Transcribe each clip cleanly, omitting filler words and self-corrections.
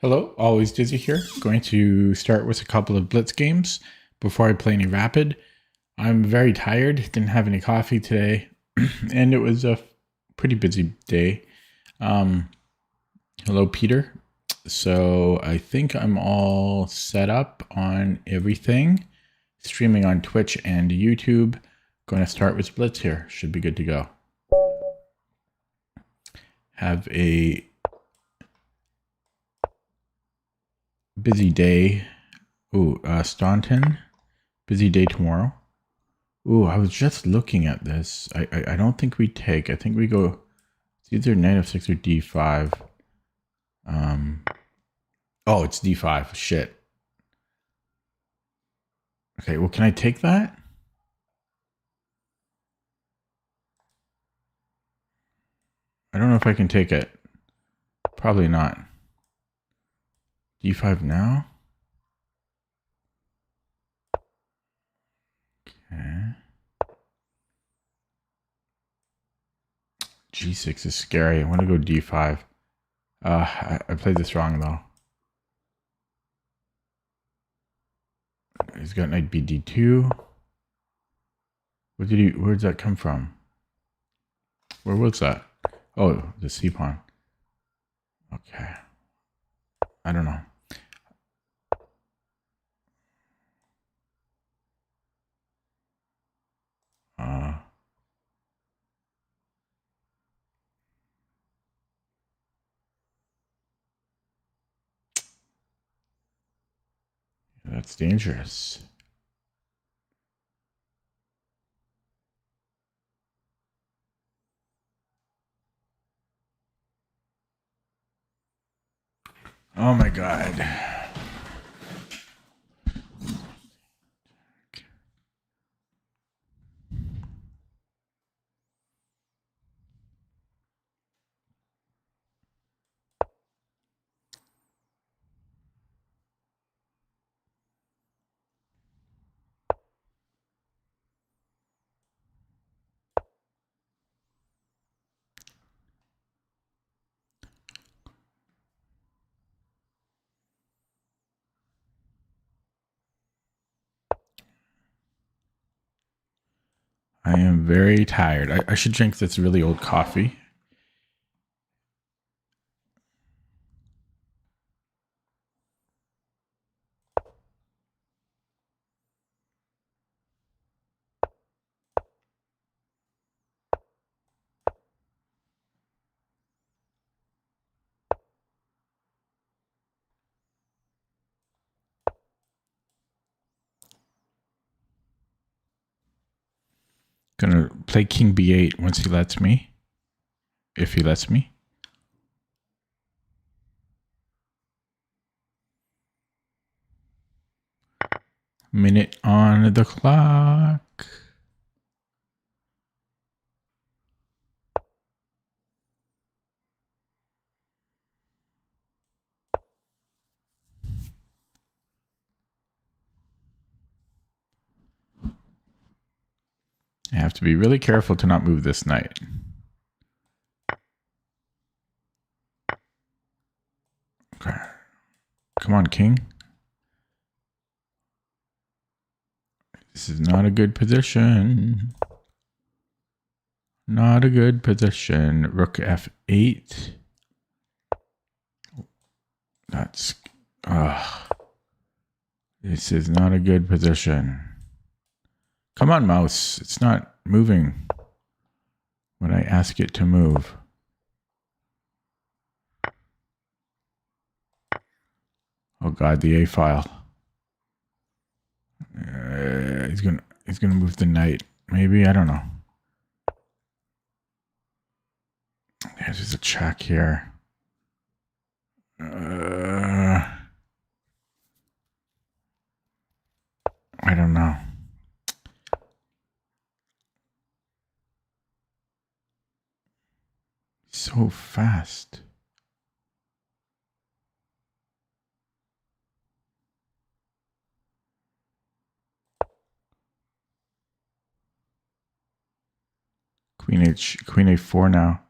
Hello, always Dizzy here. Going to start with a couple of Blitz games before I play any Rapid. I'm very tired, didn't have any coffee today, and it was a pretty busy day. Hello, Peter. So I think I'm all set up on everything. Streaming on Twitch and YouTube. Going to start with Blitz here. Should be good to go. Have a busy day. Ooh, Staunton. Busy day tomorrow. Ooh, I was just looking at this. I don't think we take. I think we go. It's either knight f6 or d5. Oh, it's d5. Shit. Okay, well, can I take that? I don't know if I can take it. Probably not. d5 now? Okay. g6 is scary. I want to go d5. I played this wrong, though. He's got knight bd2. Where did that come from? Where was that? Oh, the c pawn. Okay. I don't know. That's dangerous. Oh my god. I am very tired. I should drink this really old coffee. Gonna play king b8 once he lets me. If he lets me. Minute on the clock. I have to be really careful to not move this knight. Okay. Come on, king. This is not a good position. Not a good position. Rook f8. That's... this is not a good position. Come on, mouse. It's not moving when I ask it to move. Oh god, the A file. He's gonna move the knight. Maybe, I don't know. There's just a check here. I don't know. So fast. Queen a4 now.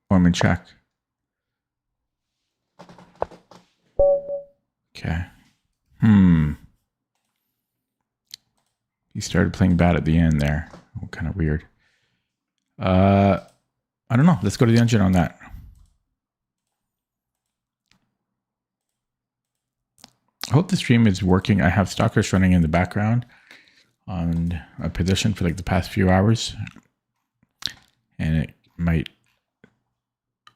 Form and check. Okay. He started playing bad at the end there. Oh, kind of weird. I don't know. Let's go to the engine on that. I hope the stream is working. I have Stalkers running in the background on a position for like the past few hours. And it might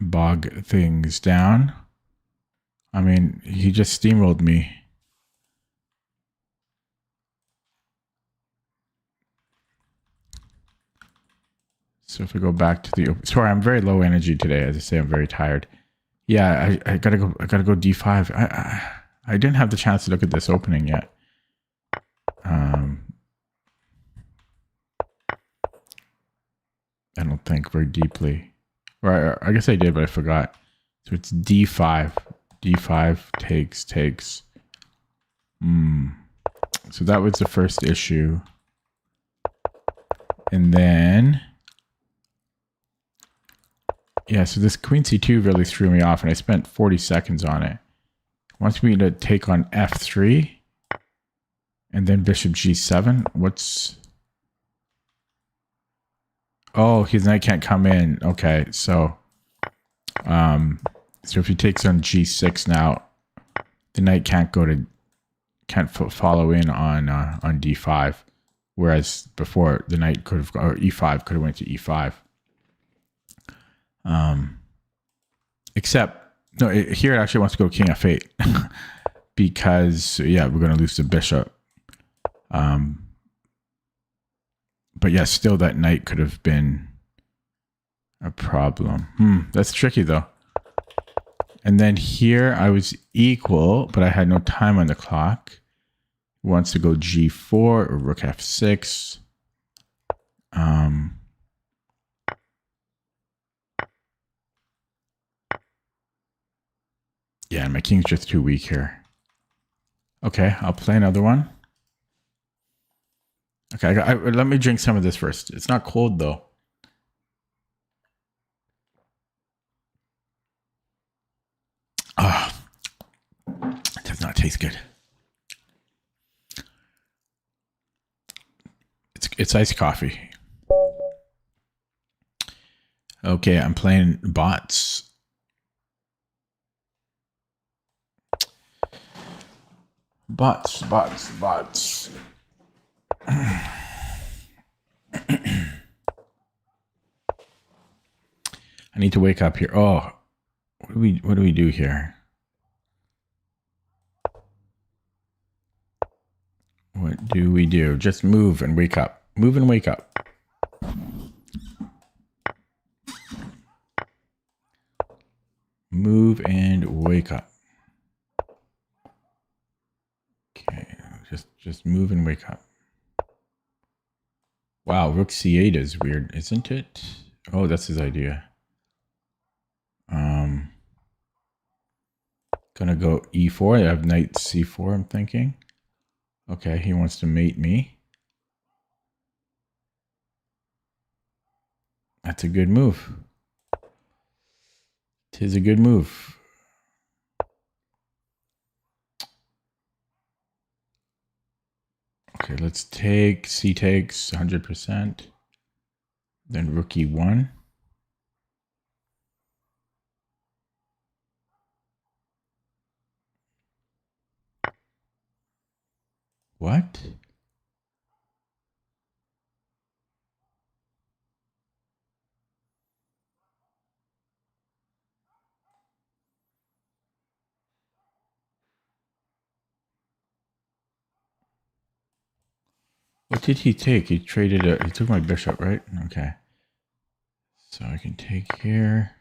bog things down. I mean, he just steamrolled me. So if we go back to the... Sorry, I'm very low energy today. As I say, I'm very tired. Yeah, I gotta go D5. I didn't have the chance to look at this opening yet. I don't think very deeply. Or I guess I did, but I forgot. So it's D5. D5 takes. So that was the first issue. And then... Yeah, so this Queen C2 really threw me off, and I spent 40 seconds on it. It wants me to take on F3. And then Bishop G7. What's... Oh, his knight can't come in. Okay, so... So if he takes on G6 now, the knight can't go to... Can't follow in on D5. Whereas before, the knight could have... Or E5 could have went to E5. Except, no, here it actually wants to go King F8 because, yeah, we're going to lose the bishop. But yeah, still that knight could have been a problem. That's tricky though. And then here I was equal, but I had no time on the clock. He wants to go G4 or Rook F6. Yeah, my king's just too weak here. Okay, I'll play another one. Okay, let me drink some of this first. It's not cold though. Ah, it does not taste good. It's iced coffee. Okay, I'm playing bots. Bots. I need to wake up here. Oh, what do we do here? What do we do? Just move and wake up. Move and wake up. Move and wake up. Okay, just move and wake up. Wow, Rook C8 is weird, isn't it? Oh, that's his idea. Gonna go E4. I have Knight C4, I'm thinking. Okay, he wants to mate me. That's a good move. Tis a good move. Okay, let's take C takes 100%. Then Rook E1. What? What did he take? He traded he took my bishop, right? Okay. So I can take here.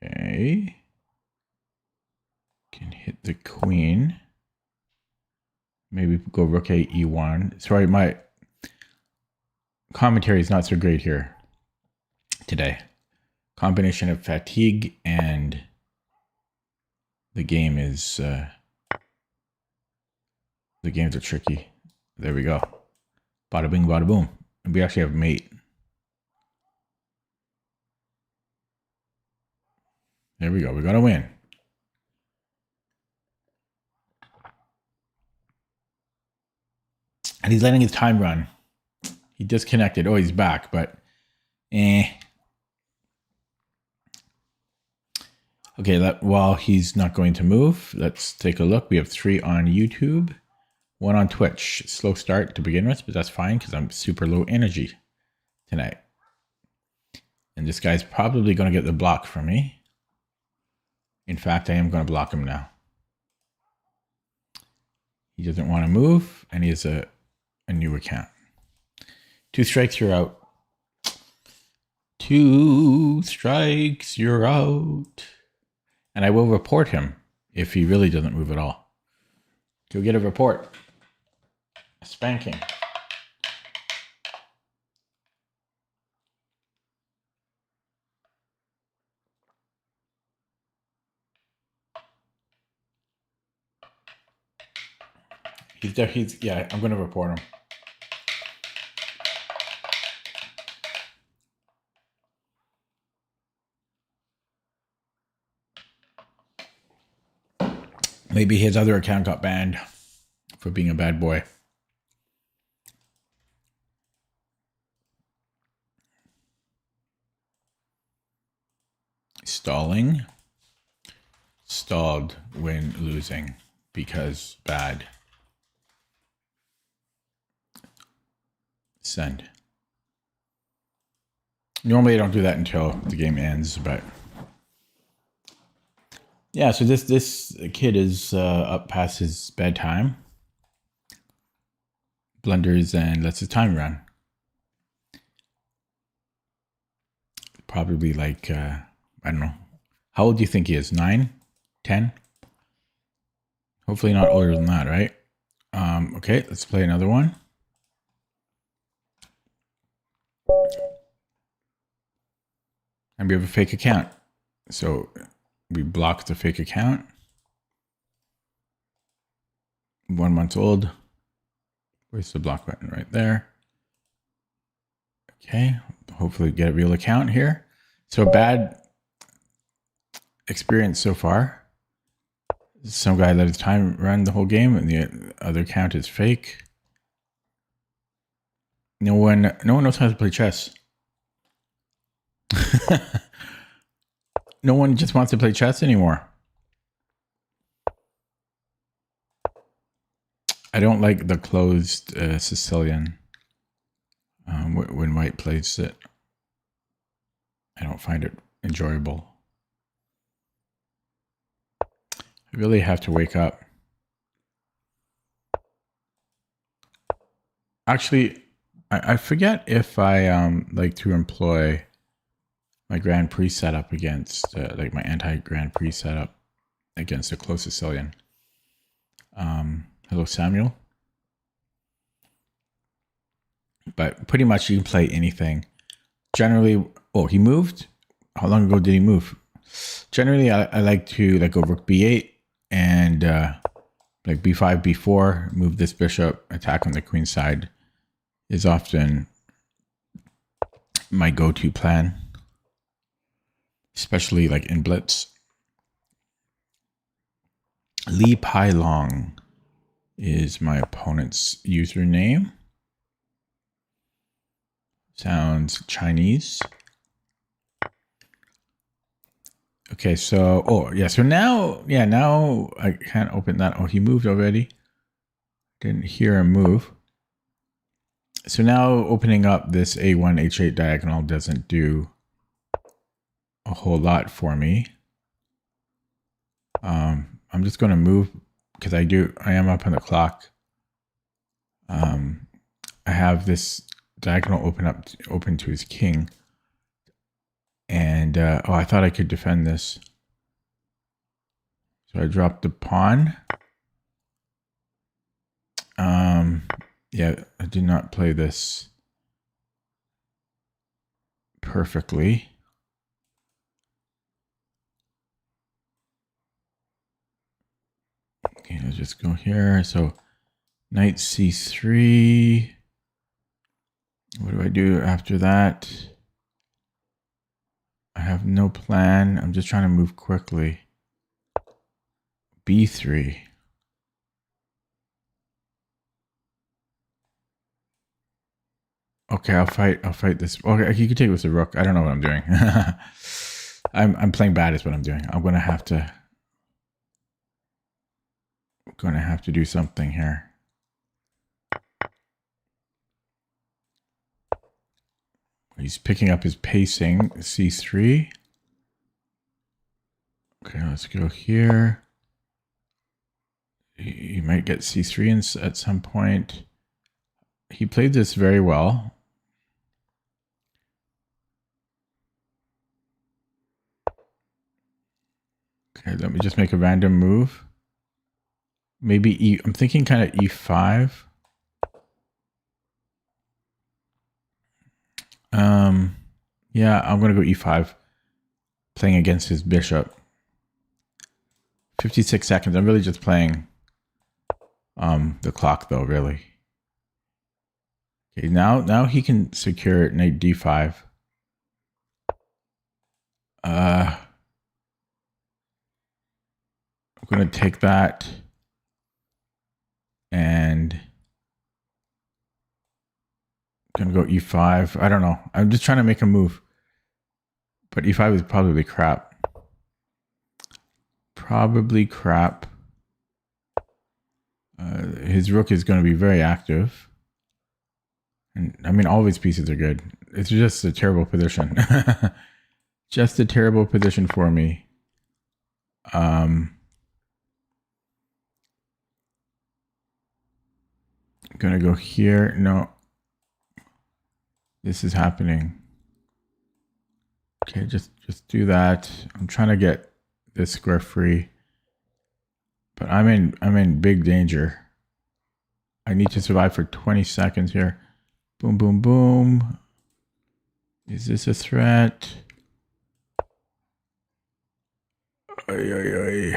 Okay. Can hit the queen. Maybe go Rook A E1. Sorry, my commentary is not so great here today. Combination of fatigue and the game is The games are tricky. There we go. Bada bing, bada boom. And we actually have mate. There we go. We got to win. And he's letting his time run. He disconnected. Oh, he's back, but Okay, while he's not going to move, let's take a look. We have 3 on YouTube, 1 on Twitch. Slow start to begin with, but that's fine because I'm super low energy tonight. And this guy's probably going to get the block from me. In fact, I am going to block him now. He doesn't want to move, and he has a new account. 2 strikes, you're out. 2 strikes, you're out. And I will report him if he really doesn't move at all. Go get a report. A spanking. Yeah, I'm going to report him. Maybe his other account got banned for being a bad boy. Stalling. Stalled when losing because bad. Send. Normally I don't do that until the game ends, but yeah, so this kid is up past his bedtime. Blunders and lets his time run. Probably like, I don't know. How old do you think he is? 9? 10? Hopefully not older than that, right? Okay, let's play another one. And we have a fake account. So we block the fake account. 1 month old. Where's the block button? Right there. Okay, hopefully get a real account here. So bad experience so far. Some guy let his time run the whole game and the other account is fake. No one knows how to play chess. No one just wants to play chess anymore. I don't like the closed Sicilian when white plays it. I don't find it enjoyable. I really have to wake up. Actually, I forget if I like to employ my Grand Prix setup against like my anti-Grand Prix setup against a close Sicilian. Hello, Samuel. But pretty much you can play anything. Generally, oh, he moved? How long ago did he move? Generally, I like to like go rook b8 and like b5, b4, move this bishop, attack on the queen side is often my go-to plan, especially like in blitz. Li Pai Long is my opponent's username. Sounds Chinese. Okay, so, oh, yeah, so now I can't open that. Oh, he moved already. Didn't hear him move. So now opening up this A1, H8 diagonal doesn't do a whole lot for me. I'm just going to move because I am up on the clock. I have this diagonal open to his king. And, oh, I thought I could defend this. So I dropped the pawn. Yeah, I did not play this perfectly. Okay, let's just go here. So Knight c3. What do I do after that? I have no plan. I'm just trying to move quickly. b3. Okay, I'll fight this. Okay, you can take it with the rook. I don't know what I'm doing. I'm playing bad is what I'm doing. I'm gonna have to do something here. He's picking up his pacing. c3. Okay, let's go here. He might get c3 at some point. He played this very well. Okay, let me just make a random move. Maybe I'm thinking kind of e5. Yeah, I'm gonna go e5. Playing against his bishop. 56 seconds. I'm really just playing the clock though, really. Okay, now he can secure knight d5. I'm gonna take that and I'm gonna go e5. I don't know. I'm just trying to make a move. But e5 is probably crap. Probably crap. His rook is going to be very active. And I mean, all of his pieces are good. It's just a terrible position. Just a terrible position for me. I'm going to go here. No. This is happening. Okay, just do that. I'm trying to get this square free. But I'm in big danger. I need to survive for 20 seconds here. Boom, boom, boom. Is this a threat? Oy, oy, oy.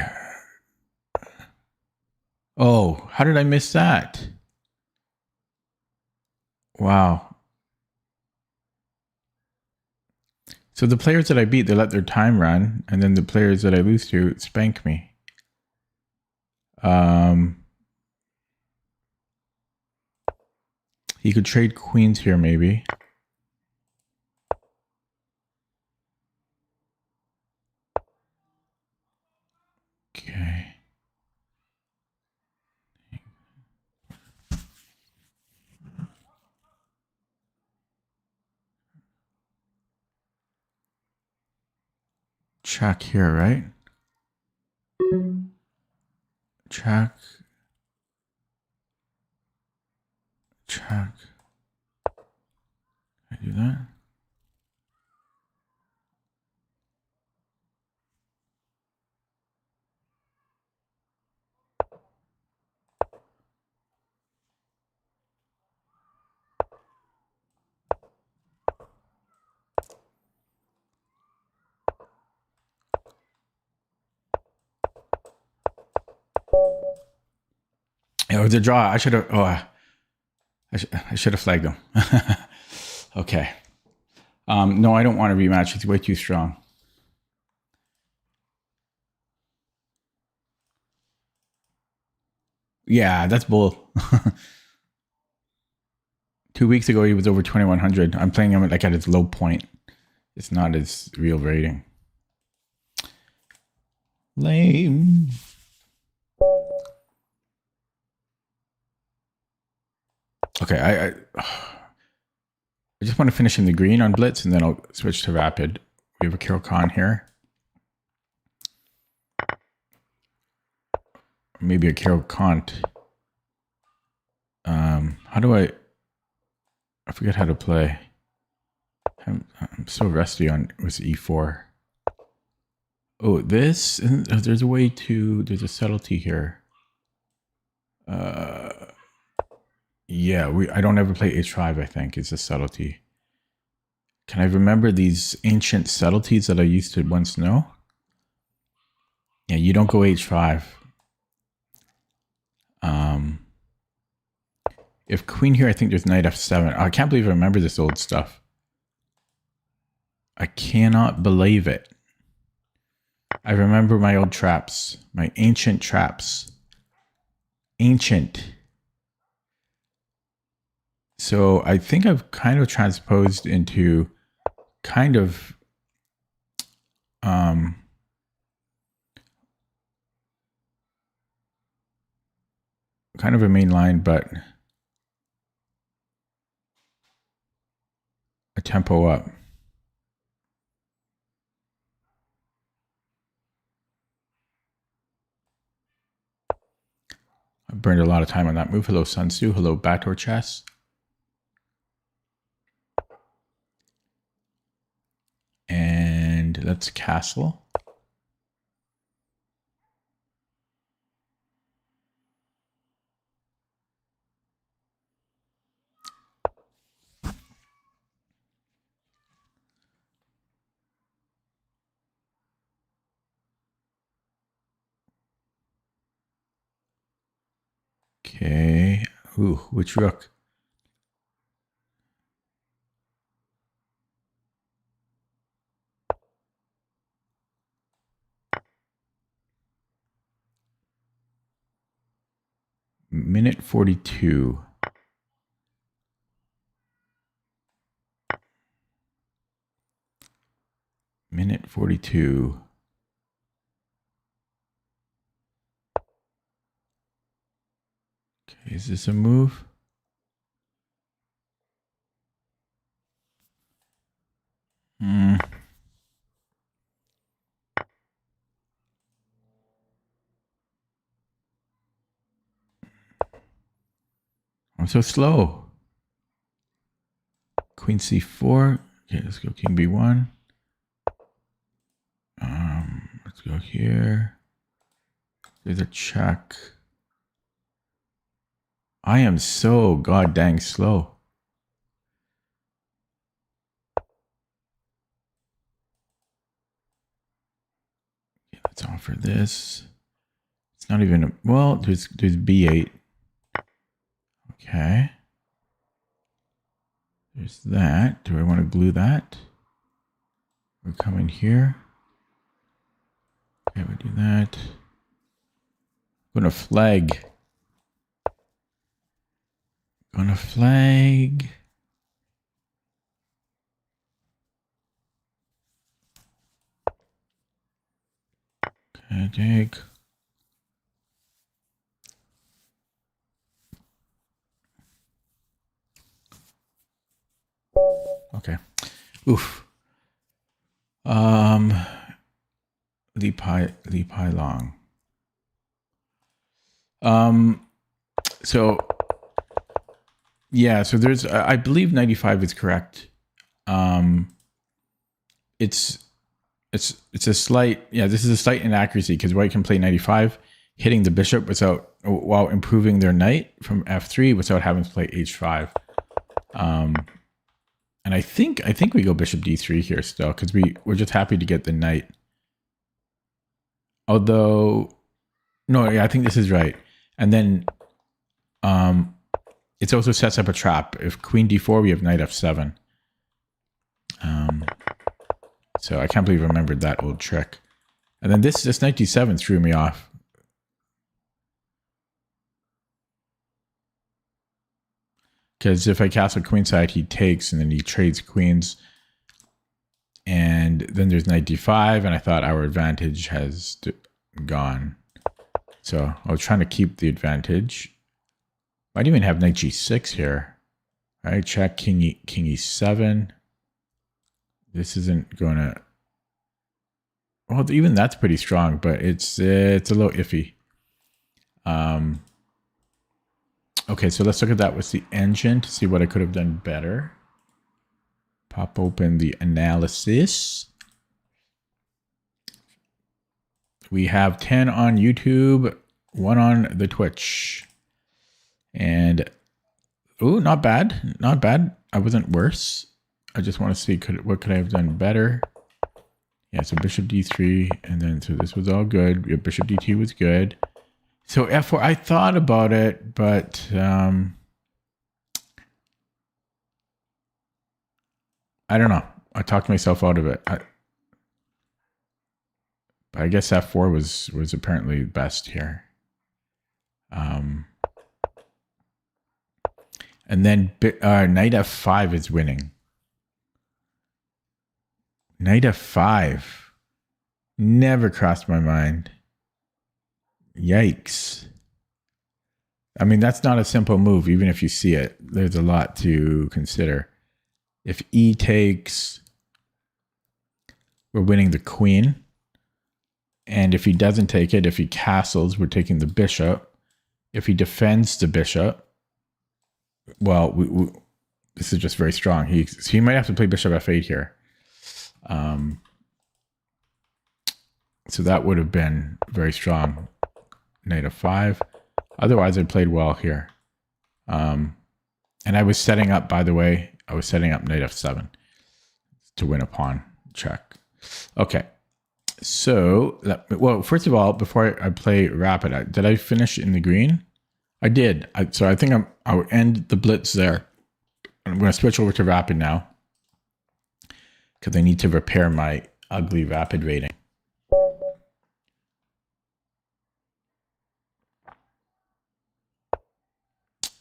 Oh, how did I miss that? Wow. So the players that I beat, they let their time run, and then the players that I lose to spank me. He could trade queens here, maybe. Okay. Check here, right? Check. Check. Can I do that? It was a draw. I should have. Oh, I should have flagged him. Okay. No, I don't want to rematch. He's way too strong. Yeah, that's bull. 2 weeks ago, he was over 2100. I'm playing him like at his low point. It's not his real rating. Lame. Okay, I just want to finish in the green on Blitz, and then I'll switch to Rapid. We have a Caro-Kann here. Maybe a Caro-Kann. How do I forget how to play. I'm so rusty on with E4. Oh, this, there's a way to, there's a subtlety here. Yeah, I don't ever play H5, I think, is a subtlety. Can I remember these ancient subtleties that I used to once know? Yeah, you don't go H5. If queen here, I think there's knight f7. Oh, I can't believe I remember this old stuff. I cannot believe it. I remember my old traps, my ancient traps. Ancient. So I think I've kind of transposed into kind of kind of a main line, but a tempo up. I burned a lot of time on that move. Hello, Sun Tzu. Hello, Backdoor Chess. And let's castle. Okay. Ooh, which rook? Minute 42. Minute 42. Okay, is this a move? I'm so slow. Queen c4. Okay, let's go king b1. Let's go here. There's a check. I am so god dang slow. Okay, let's offer this. It's not even a, well, there's b8. Okay. There's that. Do I want to glue that? We'll come in here. Okay, we do that. I'm gonna flag. Gonna flag. Okay, take. Okay. Oof. Li Pai Long. So yeah, so there's I believe 95 is correct. It's a slight, yeah, this is a slight inaccuracy because white can play 95, hitting the bishop without, while improving their knight from f3 without having to play h5. And I think we go bishop d3 here still because we're just happy to get the knight. Although, no, yeah, I think this is right. And then it also sets up a trap. If queen d4, we have knight f7. So I can't believe I remembered that old trick. And then this knight d7 threw me off. Because if I castle queenside, he takes and then he trades queens. And then there's knight d5, and I thought our advantage has gone. So I was trying to keep the advantage. Might even have knight g6 here. All right, check king e7. This isn't going to... Well, even that's pretty strong, but it's a little iffy. Okay, so let's look at that with the engine to see what I could have done better. Pop open the analysis. We have 10 on YouTube, 1 on the Twitch. And, ooh, not bad. Not bad. I wasn't worse. I just want to see what could I have done better. Yeah, so bishop d3, and then so this was all good. Yeah, bishop d2 was good. So f4, I thought about it, but I don't know. I talked myself out of it. But I guess f4 was apparently best here. And then knight f5 is winning. Knight f5. Never crossed my mind. Yikes. I mean, that's not a simple move, even if you see it. There's a lot to consider. If e takes, we're winning the queen. And if he doesn't take it, if he castles, we're taking the bishop. If he defends the bishop, well, this is just very strong. He might have to play bishop f8 here. So that would have been very strong. Knight f5. Otherwise, I played well here. And I was setting up, by the way, I was setting up knight f7 to win a pawn check. Okay. So, well, first of all, before I play rapid, did I finish in the green? I did. So I think I'll end the blitz there. I'm going to switch over to rapid now because I need to repair my ugly rapid rating.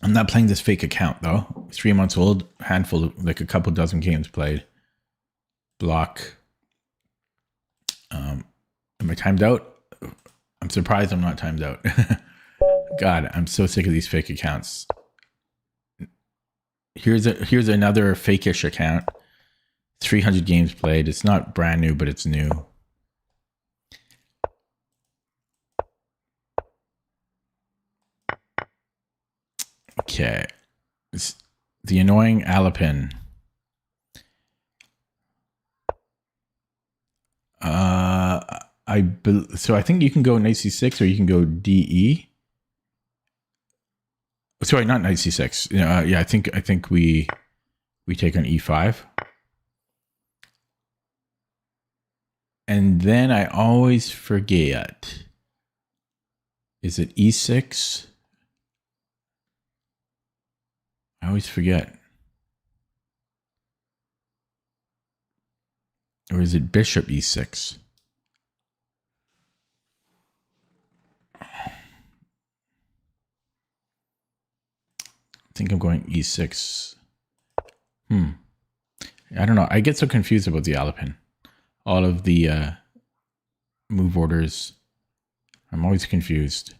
I'm not playing this fake account though. 3 months old, handful, like a couple dozen games played. Block. Am I timed out? I'm surprised I'm not timed out. God, I'm so sick of these fake accounts. Here's another fake-ish account. 300 games played. It's not brand new, but it's new. Okay. It's the annoying Alapin. So I think you can go knight c6 or you can go de. Sorry, not knight c6. Yeah, I think we take on e5. And then I always forget. Is it e6? I always forget. Or is it bishop e6? I think I'm going e6. I don't know. I get so confused about the Alapin. All of the move orders. I'm always confused.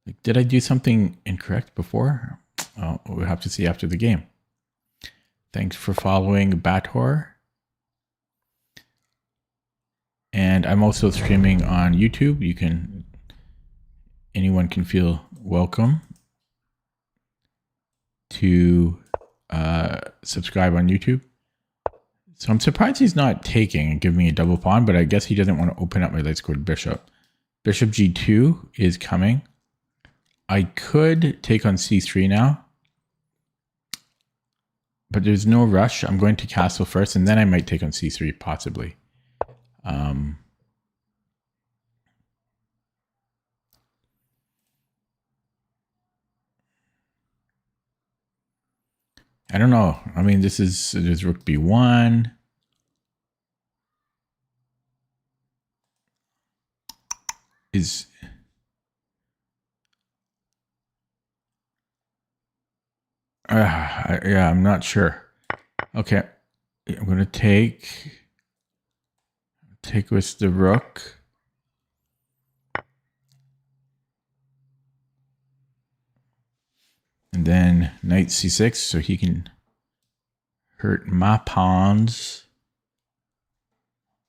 Like, did I do something incorrect before? Oh, we'll have to see after the game. Thanks for following Bator. And I'm also streaming on YouTube. Anyone can feel welcome to subscribe on YouTube. So I'm surprised he's not taking and giving me a double pawn, but I guess he doesn't want to open up my light scored bishop. Bishop g2 is coming. I could take on c3 now, but there's no rush. I'm going to castle first, and then I might take on c3 possibly. I don't know. I mean, there's rook b1. Yeah, I'm not sure. Okay, I'm gonna take with the rook. And then knight c6, so he can hurt my pawns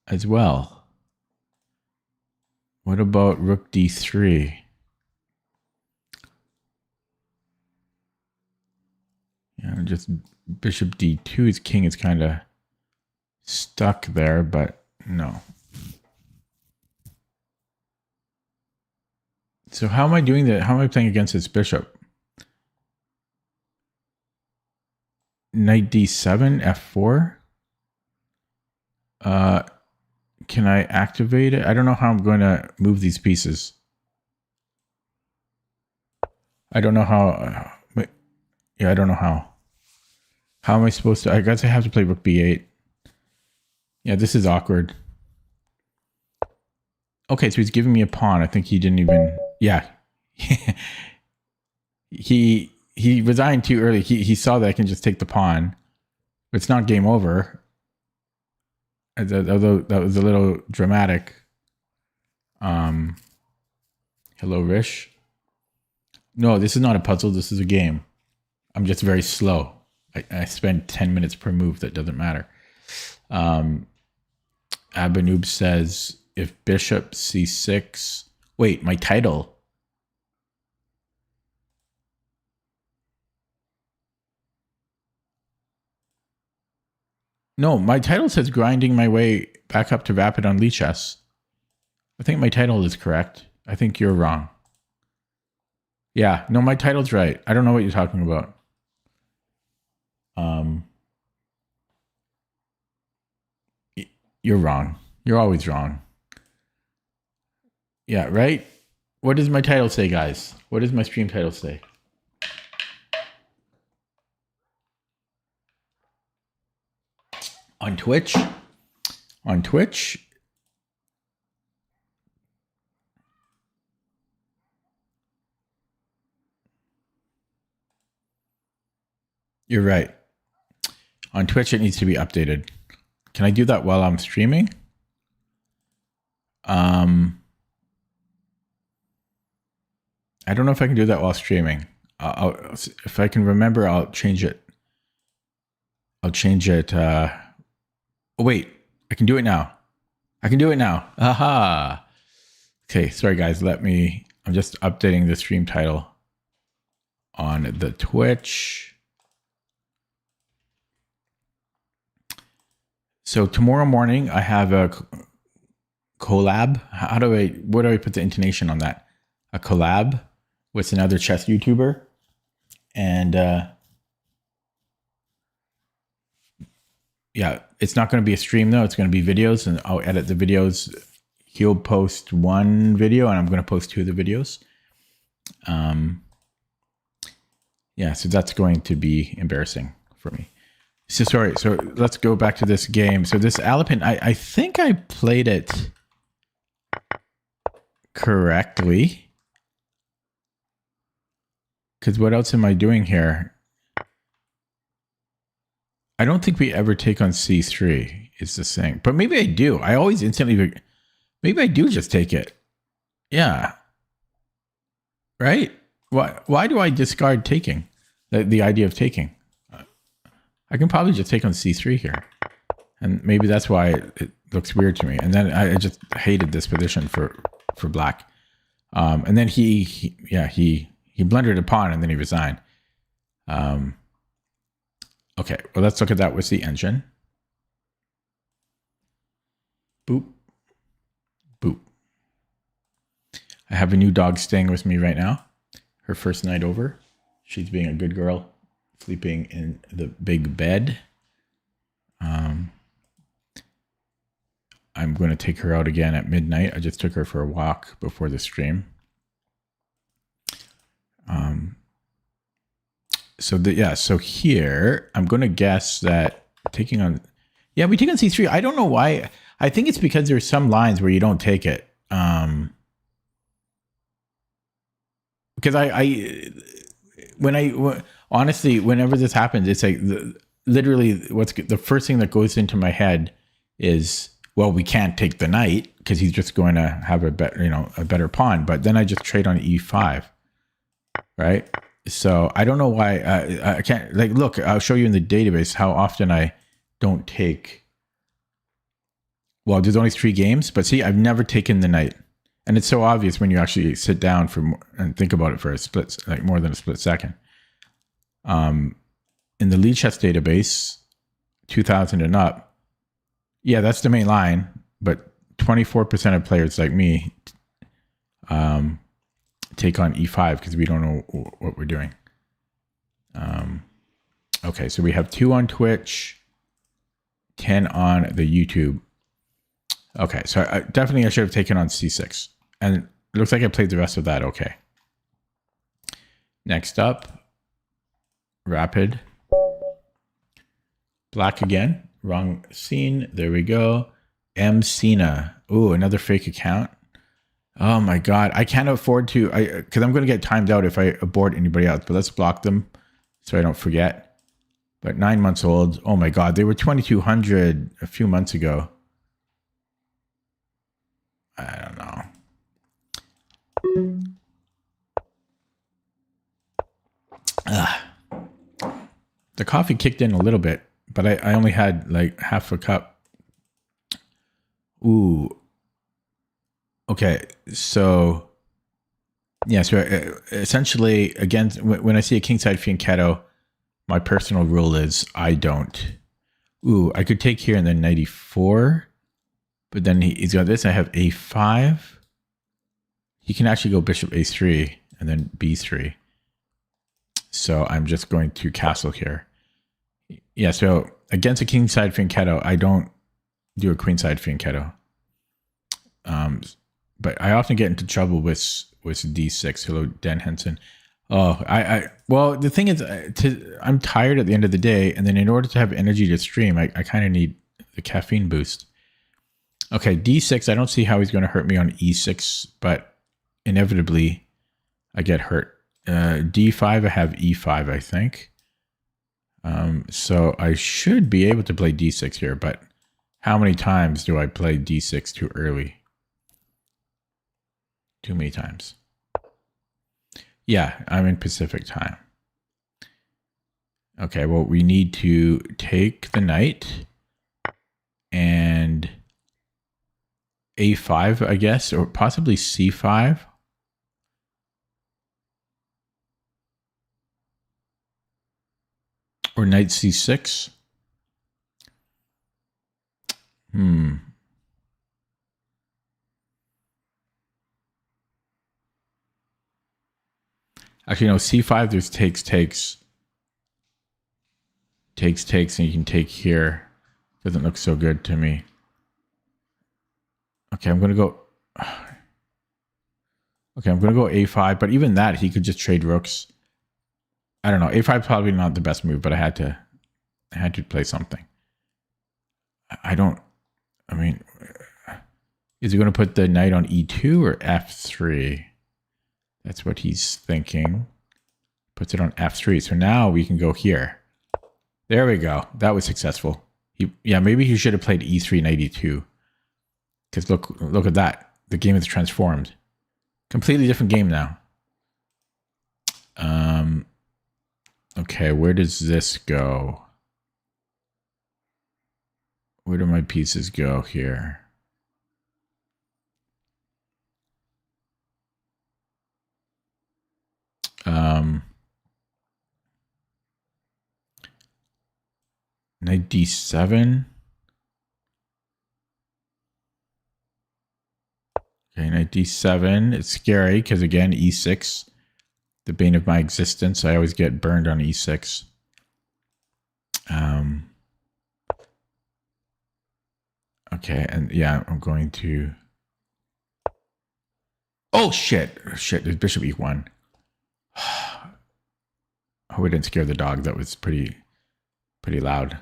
as well. What about rook d3? Yeah, just bishop d2. His king is kind of stuck there, but no. So how am I doing that? How am I playing against this bishop? Knight d7, f4. Can I activate it? I don't know how I'm going to move these pieces. I don't know how. Yeah, I don't know how. How am I supposed to? I guess I have to play rook b8. Yeah, this is awkward. Okay, so he's giving me a pawn. I think he didn't even... Yeah. he resigned too early. He saw that I can just take the pawn. It's not game over. Although that was a little dramatic. Hello, Rish. No, this is not a puzzle. This is a game. I'm just very slow. I spend 10 minutes per move. That doesn't matter. Abanoob says, if bishop c6... Wait, my title. No, my title says grinding my way back up to Rapid on Lichess. I think my title is correct. I think you're wrong. Yeah, no, my title's right. I don't know what you're talking about. You're wrong. You're always wrong. Yeah, right? What does my title say, guys? What does my stream title say? On Twitch? On Twitch? You're right. On Twitch, it needs to be updated. Can I do that while I'm streaming? I don't know if I can do that while streaming. If I can remember, I'll change it. I'll change it. Oh, wait, I can do it now. I can do it now. Aha. Okay, sorry guys. I'm just updating the stream title on the Twitch. So tomorrow morning, I have a collab. Where do I put the intonation on that? A collab with another chess YouTuber. And yeah, it's not going to be a stream though. It's going to be videos, and I'll edit the videos. He'll post one video and I'm going to post 2 of the videos. Yeah, so that's going to be embarrassing for me. So sorry. So let's go back to this game. So this Alapin, I think I played it correctly. Because what else am I doing here? I don't think we ever take on c3 is the thing. But maybe I do. I always instantly... Maybe I do just take it. Yeah. Right? Why do I discard taking? The idea of taking? I can probably just take on c3 here. And maybe that's why it looks weird to me. And then I just hated this position for black. And then he blundered a pawn and then he resigned. Okay, well, let's look at that with the engine. Boop. Boop. I have a new dog staying with me right now. Her first night over. She's being a good girl, sleeping in the big bed. I'm going to take her out again at midnight. I just took her for a walk before the stream. So here, I'm going to guess that taking on... Yeah, we take on c3. I don't know why. I think it's because there's some lines where you don't take it. Because honestly, whenever this happens, it's like literally the first thing that goes into my head is, well, we can't take the knight because he's just going to have a better pawn. But then I just trade on e5, right? So I don't know why I can't. Like, look, I'll show you in the database how often I don't take. Well, there's only 3 games, but see, I've never taken the knight. And it's so obvious when you actually sit down and think about it for a split, like more than a split second. In the Lichess database, 2000 and up, yeah, that's the main line. But 24% of players like me take on e5 because we don't know what we're doing. Okay, so we have 2 on Twitch, 10 on the YouTube. Okay, so definitely I should have taken on c6. And it looks like I played the rest of that okay. Next up, Rapid. Black again. Wrong scene. There we go. M. Cena. Ooh, another fake account. Oh my God. I can't afford to, because I'm going to get timed out if I abort anybody else, but let's block them so I don't forget. But 9 months old. Oh my God. They were 2,200 a few months ago. I don't know. The coffee kicked in a little bit, but I only had like half a cup. Ooh. Okay. So, yeah. So essentially, again, when I see a kingside fianchetto, my personal rule is I don't. Ooh, I could take here and then 94. But then he's got this. I have A5. He can actually go bishop A3 and then B3. So I'm just going to castle here. Yeah, so against a kingside fianchetto, I don't do a queenside fianchetto. But I often get into trouble with D6. Hello, Dan Henson. Oh, well, the thing is, I'm tired at the end of the day, and then in order to have energy to stream, I kind of need the caffeine boost. Okay, D6, I don't see how he's going to hurt me on E6, but inevitably I get hurt. D5, I have E5, I think. So I should be able to play D6 here, but how many times do I play D6 too early? Too many times. Yeah, I'm in Pacific time. Okay, well, we need to take the knight and A5, I guess, or possibly C5. Or knight C6. Actually, no, C5, there's takes, and you can take here. Doesn't look so good to me. Okay, I'm going to go... Okay, I'm going to go A5, but even that, he could just trade rooks. I don't know. A5 probably not the best move, but I had to play something. I mean, is he going to put the knight on E2 or F3? That's what he's thinking. Puts it on F3. So now we can go here. There we go. That was successful. Yeah, maybe he should have played E3 knight E2. Because look at that. The game is transformed. Completely different game now. Okay, where does this go? Where do my pieces go here? Knight D7. Okay, knight D7. It's scary because again, E6, the bane of my existence. I always get burned on E6. Okay, and yeah, I'm going to... Oh, shit. Shit, there's bishop E1. I hope I didn't scare the dog. That was pretty loud.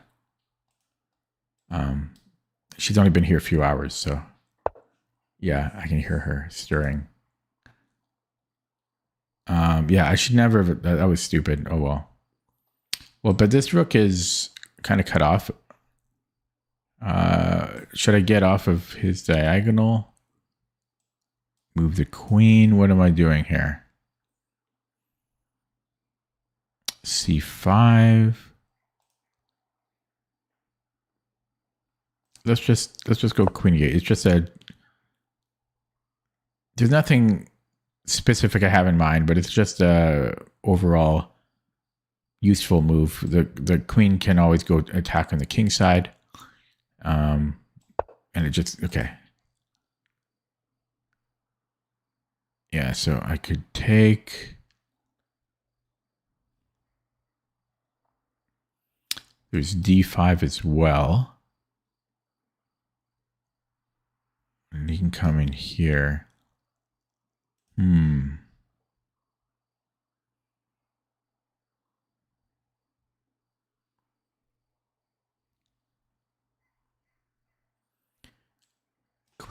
She's only been here a few hours, so... Yeah, I can hear her stirring. Yeah, I should never have... That was stupid. Oh, well. Well, but this rook is kind of cut off. Should I get off of his diagonal? Move the queen. What am I doing here? C5. Let's just go queen e8. It's just a... There's nothing specific I have in mind, but it's just a overall useful move. The queen can always go attack on the king side. And it just... Okay. Yeah, so I could take... There's D5 as well. And he can come in here.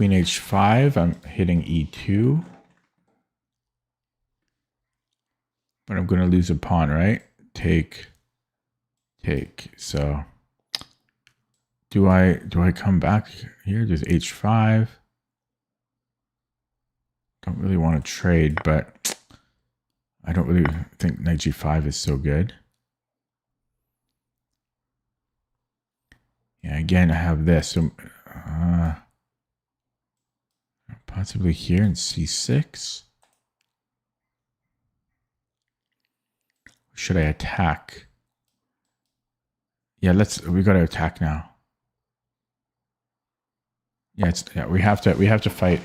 queen h5. I'm hitting e2. But I'm going to lose a pawn, right? Take. So do I come back here? There's h5. Don't really want to trade, but I don't really think knight g5 is so good. Yeah, again, I have this. So, possibly here in c6. Should I attack? Yeah, we got to attack now. Yeah, we have to fight.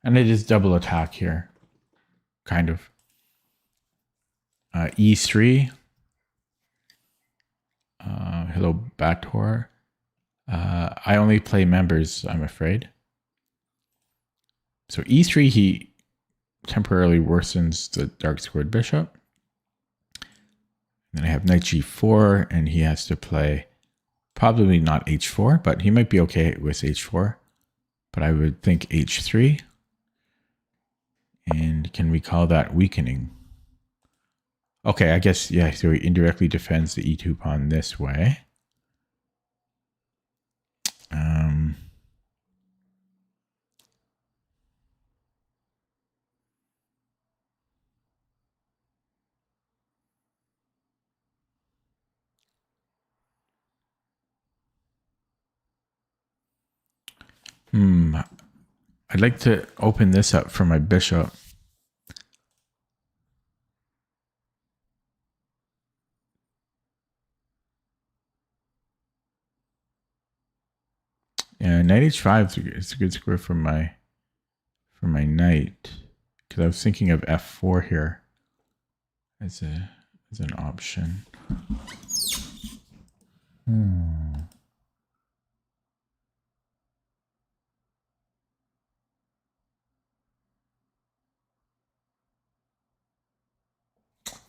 And it is double attack here. Kind of. E3. Hello, Bator. I only play members, I'm afraid. So E3, he temporarily worsens the dark squared bishop. Then I have knight g4, and he has to play probably not h4, but he might be okay with h4. But I would think h3. And can we call that weakening? Okay, I guess, yeah, so he indirectly defends the e2 pawn this way. I'd like to open this up for my bishop. Yeah, knight h5 is a good square for my knight, because I was thinking of f4 here as an option.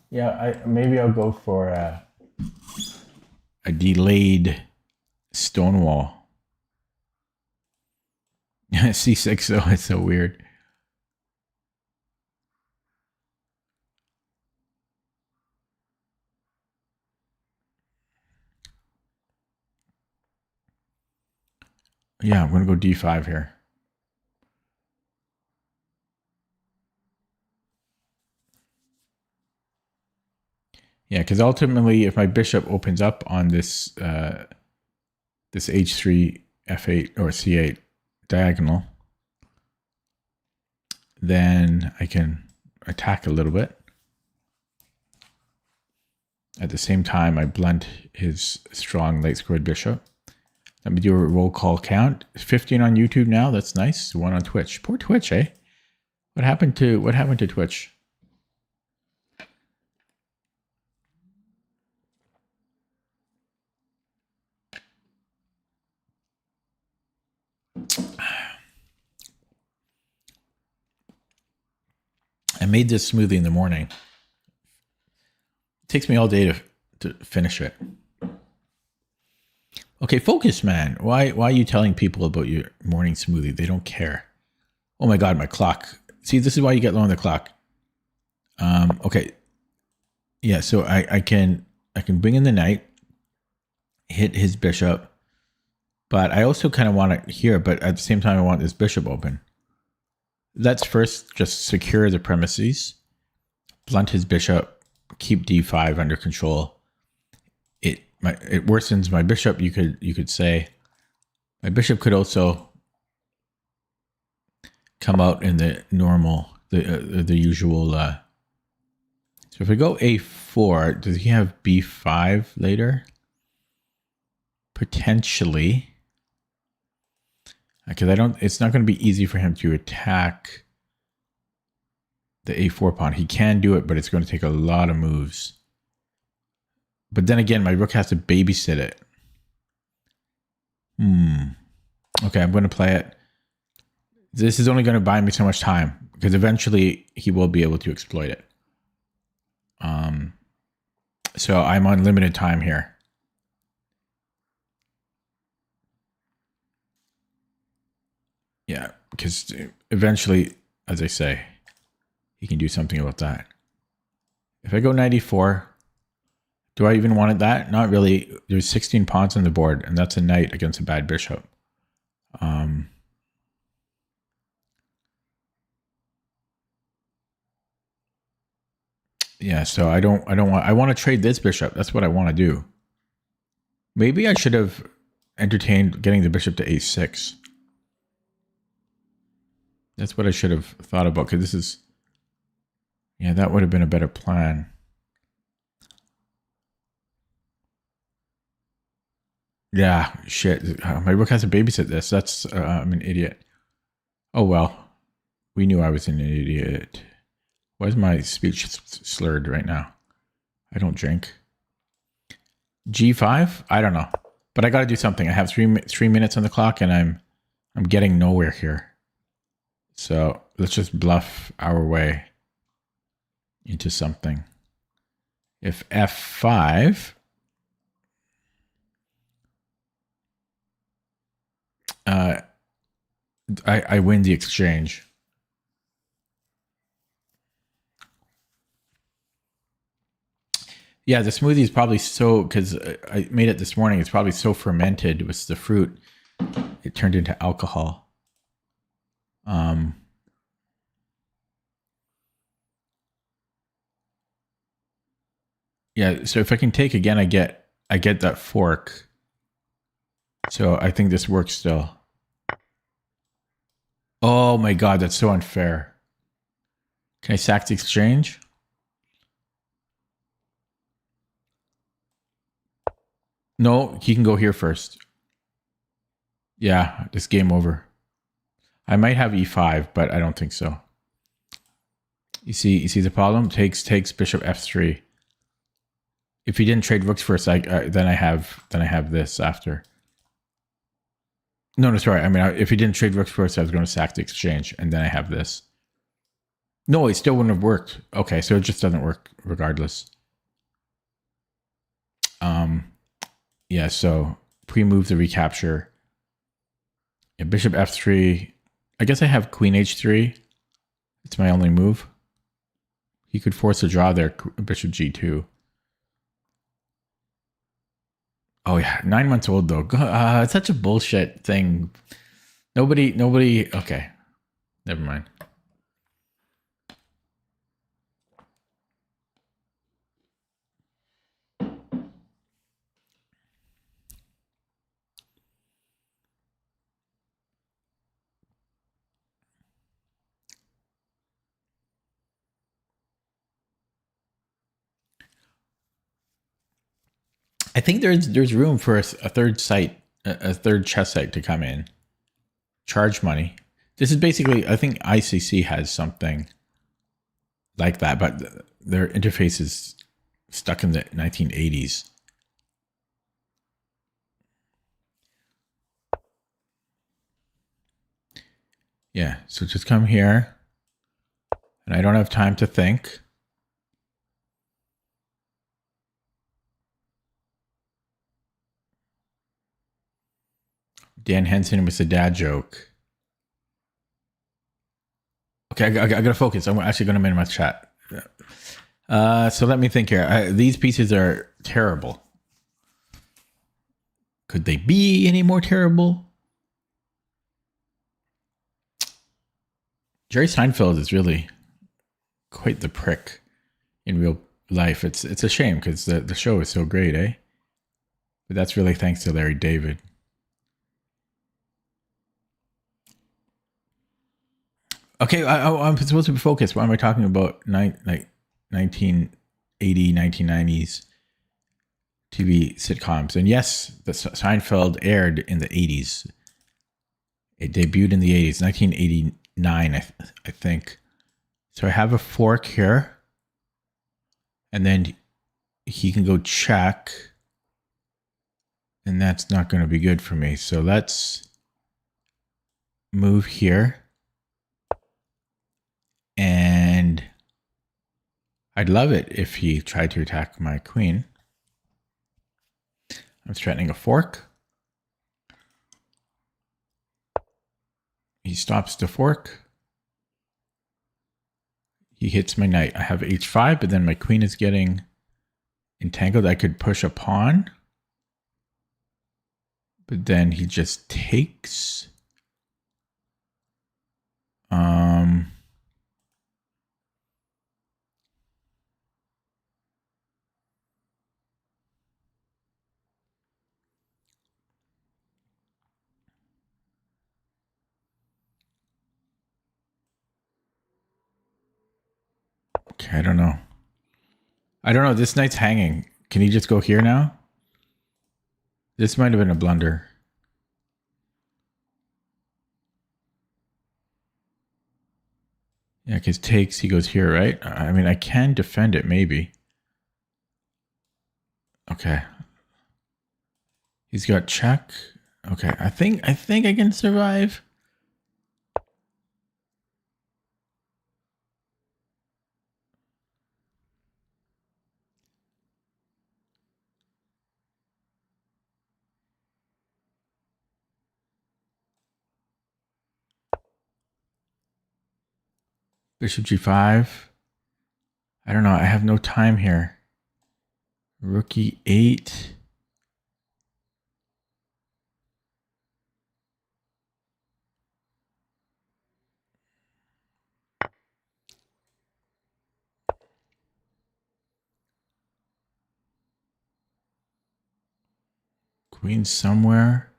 Yeah, maybe I'll go for a delayed stonewall. C6, though, it's so weird. Yeah, I'm going to go d5 here. Yeah, because ultimately, if my bishop opens up on this this h3, f8, or c8 diagonal, then I can attack a little bit. At the same time, I blunt his strong late squared bishop. Let me do a roll call count. 15 on YouTube now. That's nice. 1 on Twitch. Poor Twitch, eh? What happened to Twitch? I made this smoothie in the morning. It takes me all day to finish it. Okay, focus, man. Why are you telling people about your morning smoothie? They don't care. Oh my God, my clock. See, this is why you get low on the clock. Okay. Yeah, so I can bring in the knight, hit his bishop, but I also kind of want it here, but at the same time I want this bishop open. Let's first just secure the premises, blunt his bishop, keep d5 under control. It worsens my bishop. You could say my bishop could also come out in the normal, the usual. So if we go a4, does he have b5 later? Potentially, because it's not going to be easy for him to attack the a4 pawn. He can do it, but it's going to take a lot of moves. But then again, my rook has to babysit it. Okay, I'm going to play it. This is only going to buy me so much time, because eventually he will be able to exploit it. So I'm on limited time here. Yeah, because eventually, as I say, he can do something about that. If I go 94, do I even want it that? Not really. There's 16 pawns on the board, and that's a knight against a bad bishop. Yeah, so I want to trade this bishop. That's what I want to do. Maybe I should have entertained getting the bishop to a6. That's what I should have thought about, because this is, yeah, that would have been a better plan. Yeah, shit. My rook has to babysit this. That's, I'm an idiot. Oh, well. We knew I was an idiot. Why is my speech slurred right now? I don't drink. G5? I don't know. But I got to do something. I have 3 minutes on the clock, and I'm getting nowhere here. So let's just bluff our way into something. If F5, I win the exchange. Yeah, the smoothie is probably so, because I made it this morning, it's probably so fermented with the fruit, it turned into alcohol. Yeah, so if I can take again, I get that fork. So I think this works still. Oh my god, that's so unfair. Can I sack the exchange? No, he can go here first. Yeah, this game over. I might have e5, but I don't think so. You see the problem? Takes bishop f3. If he didn't trade rooks first, then I have this after. No, sorry. I mean, if he didn't trade rooks first, I was going to sack the exchange, and then I have this. No, it still wouldn't have worked. Okay, so it just doesn't work regardless. Yeah, so pre-move the recapture. Yeah, bishop f3. I guess I have queen h3. It's my only move. He could force a draw there, bishop g2. Oh yeah, 9 months old though. It's such a bullshit thing. Nobody. Okay, never mind. I think there's room for a third site, a third chess site to come in. Charge money. This is basically, I think ICC has something like that, but their interface is stuck in the 1980s. Yeah, so just come here. And I don't have time to think. Dan Henson was a dad joke. Okay, I gotta focus. I'm actually gonna minimize chat. So let me think here. These pieces are terrible. Could they be any more terrible? Jerry Seinfeld is really quite the prick in real life. It's a shame because the show is so great, eh? But that's really thanks to Larry David. Okay, I'm supposed to be focused. Why am I talking about 1980, 1990s TV sitcoms? And yes, the Seinfeld aired in the 80s. It debuted in the 80s, 1989, I think. So I have a fork here. And then he can go check. And that's not going to be good for me. So let's move here. And I'd love it if he tried to attack my queen. I'm threatening a fork. He stops the fork. He hits my knight. I have h5, but then my queen is getting entangled. I could push a pawn. But then he just takes. Okay, I don't know. I don't know. This knight's hanging. Can he just go here now? This might have been a blunder. Yeah, because takes, he goes here, right? I mean, I can defend it, maybe. Okay. He's got check. Okay, I think I can survive. Bishop g5. I don't know. I have no time here. Rook e8. Queen somewhere.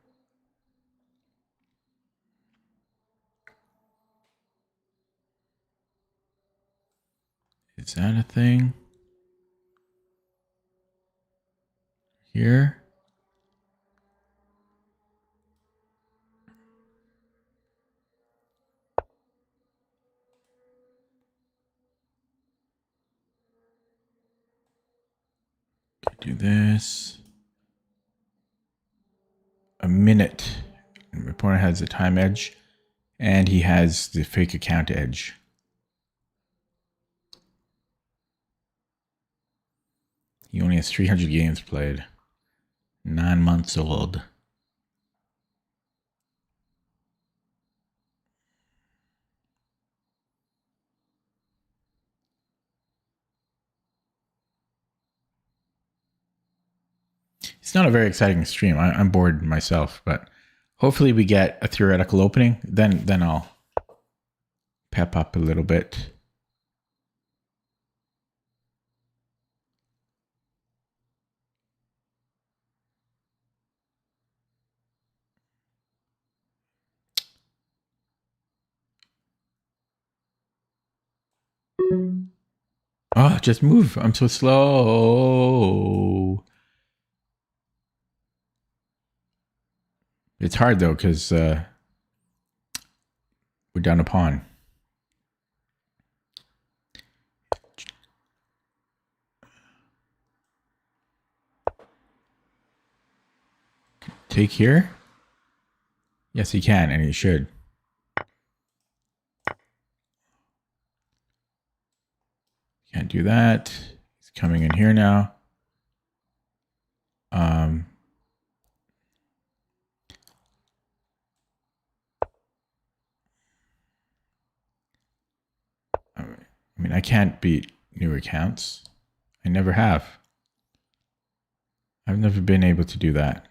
Is that a thing? Here? Do this. A minute. My opponent has the time edge, and he has the fake account edge. He only has 300 games played. 9 months old. It's not a very exciting stream. I'm bored myself, but hopefully we get a theoretical opening. Then I'll pep up a little bit. Oh, just move. I'm so slow. It's hard though, because we're down a pawn. Take here? Yes, he can, and he should. Can't do that. He's coming in here now. I mean, I can't beat new accounts. I never have. I've never been able to do that.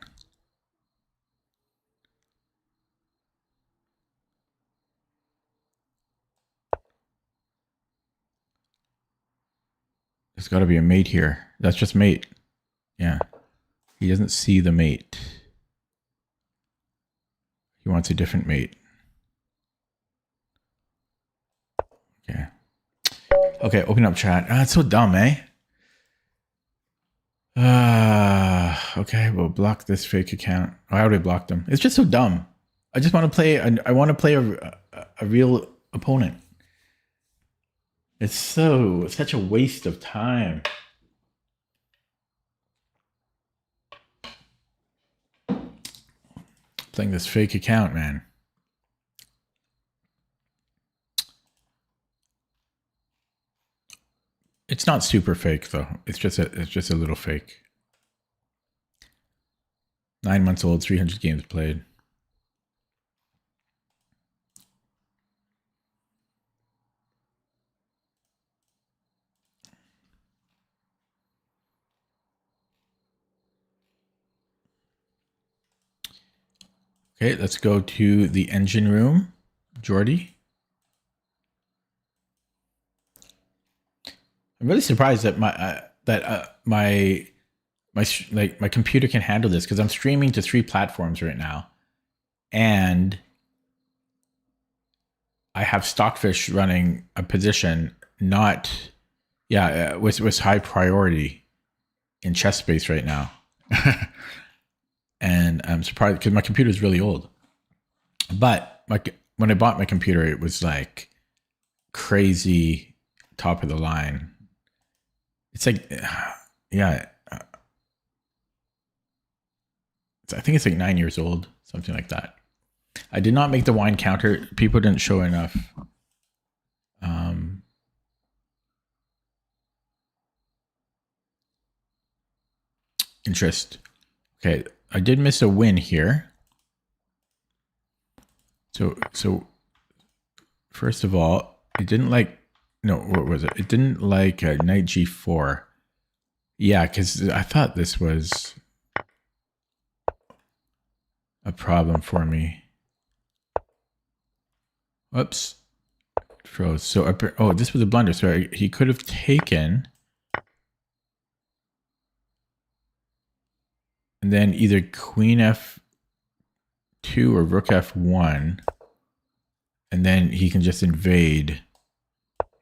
There's got to be a mate here. That's just mate. Yeah. He doesn't see the mate. He wants a different mate. Okay. Okay, open up chat. Ah, it's so dumb, eh? Okay, we'll block this fake account. Oh, I already blocked him. It's just so dumb. I just want to play. I want to play a real opponent. It's such a waste of time. Playing this fake account, man. It's not super fake though. It's just a little fake. 9 months old, 300 games played. Okay, let's go to the engine room. Jordy. I'm really surprised that my computer can handle this because I'm streaming to 3 platforms right now, and I have Stockfish running a position not, was high priority in chess space right now, and I'm surprised because my computer is really old. But when I bought my computer, it was like crazy top of the line. It's like, yeah, I think it's like 9 years old, something like that. I did not make the wine counter. People didn't show enough. Interest. Okay, I did miss a win here. So first of all, it didn't like, no, what was it? It didn't like knight g4. Yeah, because I thought this was a problem for me. Whoops. Froze. So, oh, this was a blunder. So he could have taken, and then either queen f2 or rook f1, and then he can just invade.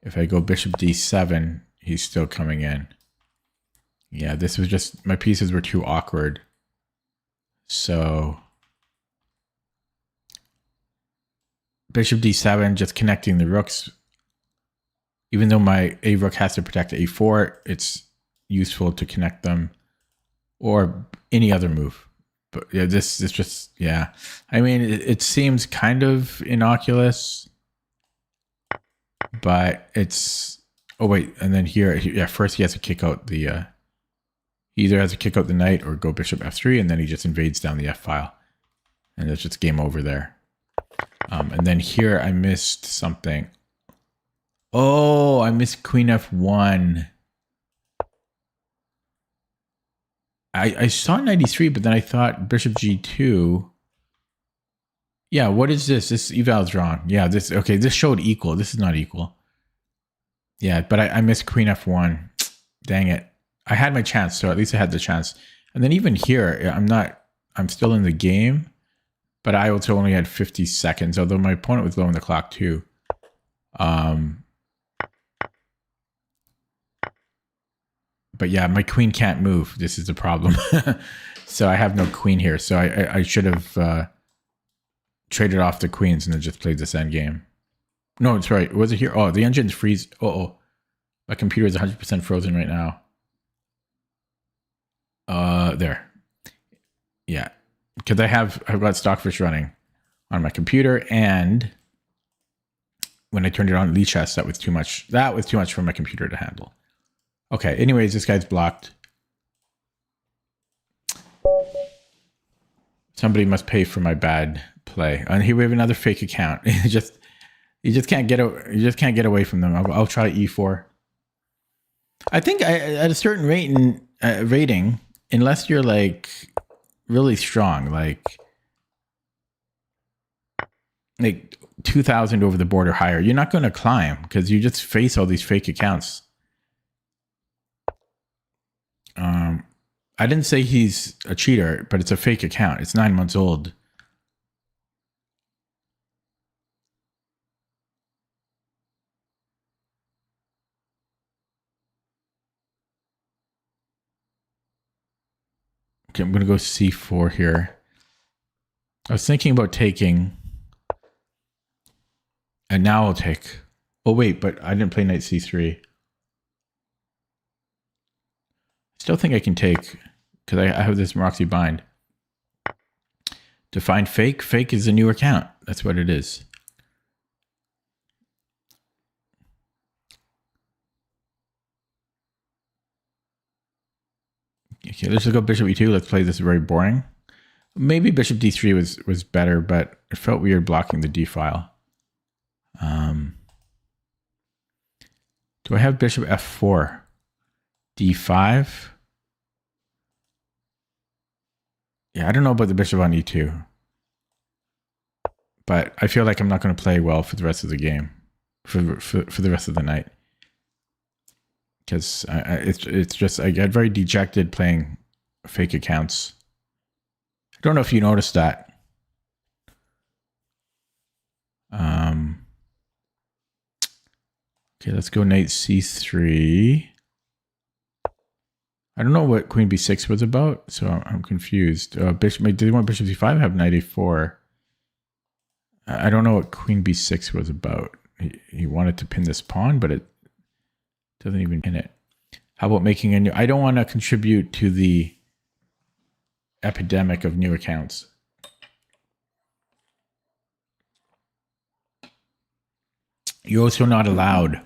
If I go bishop d7, he's still coming in. Yeah, this was just, my pieces were too awkward. So bishop d7, just connecting the rooks. Even though my a rook has to protect a4, it's useful to connect them, or any other move. But yeah, this is just, yeah. I mean, it seems kind of innocuous, but it's, oh wait, and then here, yeah, first he has to kick out the, he either has to kick out the knight or go bishop f3, and then he just invades down the f file. And it's just game over there. And then here I missed something. Oh, I missed queen f1. I saw knight e3, but then I thought bishop g2. Yeah, what is this? This eval is wrong. Yeah, this, okay, this showed equal. This is not equal. Yeah, but I missed queen f1. Dang it. I had my chance, so at least I had the chance. And then even here, I'm still in the game, but I also only had 50 seconds, although my opponent was low on the clock too. But yeah, my queen can't move. This is the problem. So I have no queen here. So I should have traded off the queens and then just played this end game. No, it's right. Was it here? Oh, the engine's freeze. Oh, my computer is 100% frozen right now. There. Yeah, because I've got Stockfish running on my computer, and when I turned it on Lichess, that was too much. That was too much for my computer to handle. Okay. Anyways, this guy's blocked. Somebody must pay for my bad play. And here we have another fake account. you just can't get away from them. I'll try e4. I think at a certain rating, unless you're like really strong, like 2,000 over the board or higher, you're not going to climb because you just face all these fake accounts. I didn't say he's a cheater, but it's a fake account. It's 9 months old. Okay, I'm going to go c4 here. I was thinking about taking, and now I'll take. Oh, wait, but I didn't play knight c3. Still think I can take, because I have this Maroczy bind. To find fake. Fake is a new account. That's what it is. Okay, let's go bishop e2. Let's play this very boring. Maybe bishop d3 was better, but it felt weird blocking the d file. Do I have bishop f4? d5? Yeah, I don't know about the bishop on e2. But I feel like I'm not going to play well for the rest of the game, for the rest of the night, because it's just I get very dejected playing fake accounts. I don't know if you noticed that. Okay, let's go knight c3. I don't know what queen b6 was about, so I'm confused. Bishop, did he want bishop c5? I have knight a4. I don't know what queen b6 was about. He wanted to pin this pawn, but it doesn't even pin it. How about making a new... I don't want to contribute to the epidemic of new accounts. You're also not allowed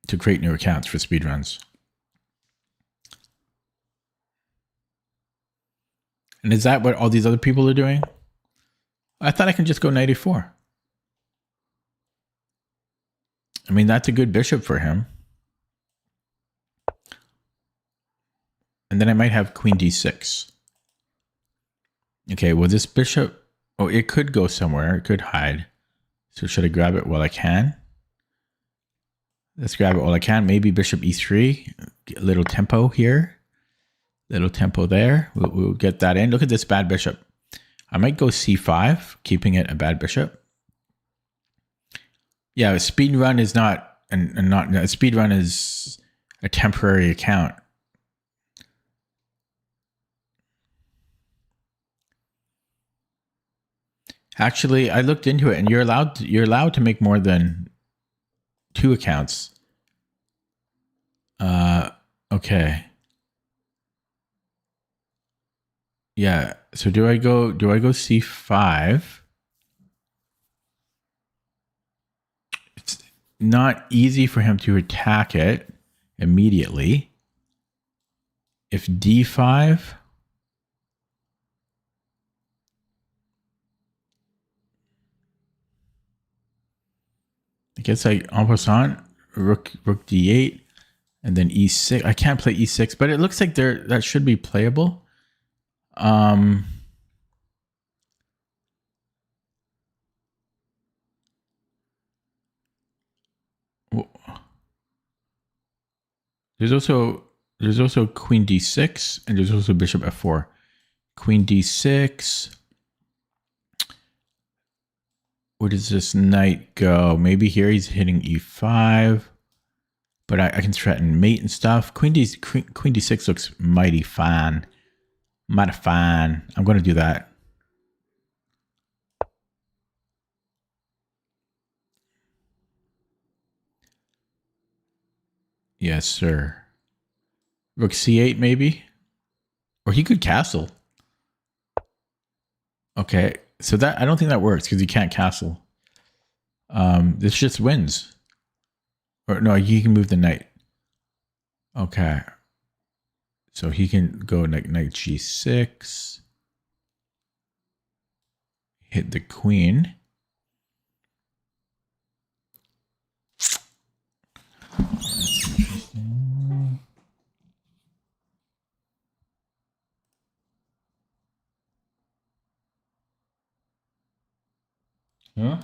to create new accounts for speedruns. And is that what all these other people are doing? I thought I can just go knight a4. I mean, that's a good bishop for him. And then I might have queen d6. Okay, well, this bishop... Oh, it could go somewhere. It could hide. So should I grab it while I can? Let's grab it while I can. Maybe bishop e3. Get a little tempo here. Little tempo there. We'll get that in. Look at this bad bishop. I might go c5, keeping it a bad bishop. Yeah, a speed run is not... a speed run is a temporary account. Actually, I looked into it, and you're allowed to make more than 2 accounts. Okay. Yeah. So do I go c5? It's not easy for him to attack it immediately. If d5, I guess en passant, rook d8, and then e6. I can't play e6, but it looks like that should be playable. There's also queen d6, and there's also bishop f4. Queen d6. Where does this knight go? Maybe here he's hitting e5, but I can threaten mate and stuff. Queen d6 looks mighty fine. Mighty fine. I'm going to do that. Yes, sir. Rook c8 maybe? Or he could castle. Okay, so that I don't think that works because he can't castle. This just wins. Or no, he can move the knight. Okay. So he can go knight g6. Hit the queen. That's interesting. Huh?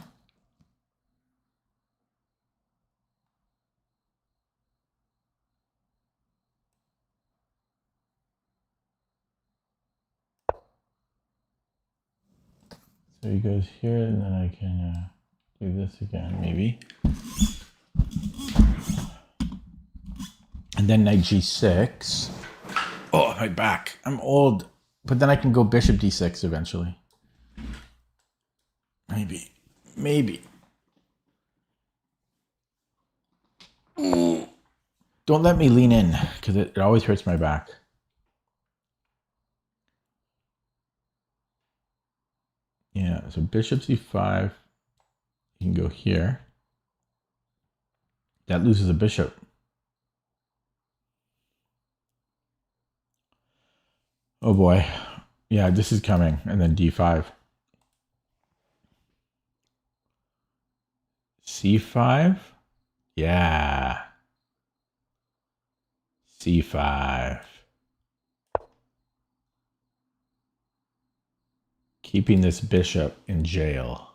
So he goes here, and then I can do this again, maybe. And then knight g6. Oh, my back. I'm old. But then I can go bishop d6 eventually. Maybe. Ooh. Don't let me lean in, because it always hurts my back. Yeah, so bishop c5. You can go here. That loses a bishop. Oh boy. Yeah, this is coming. And then d5. c5? Yeah. c5. Keeping this bishop in jail.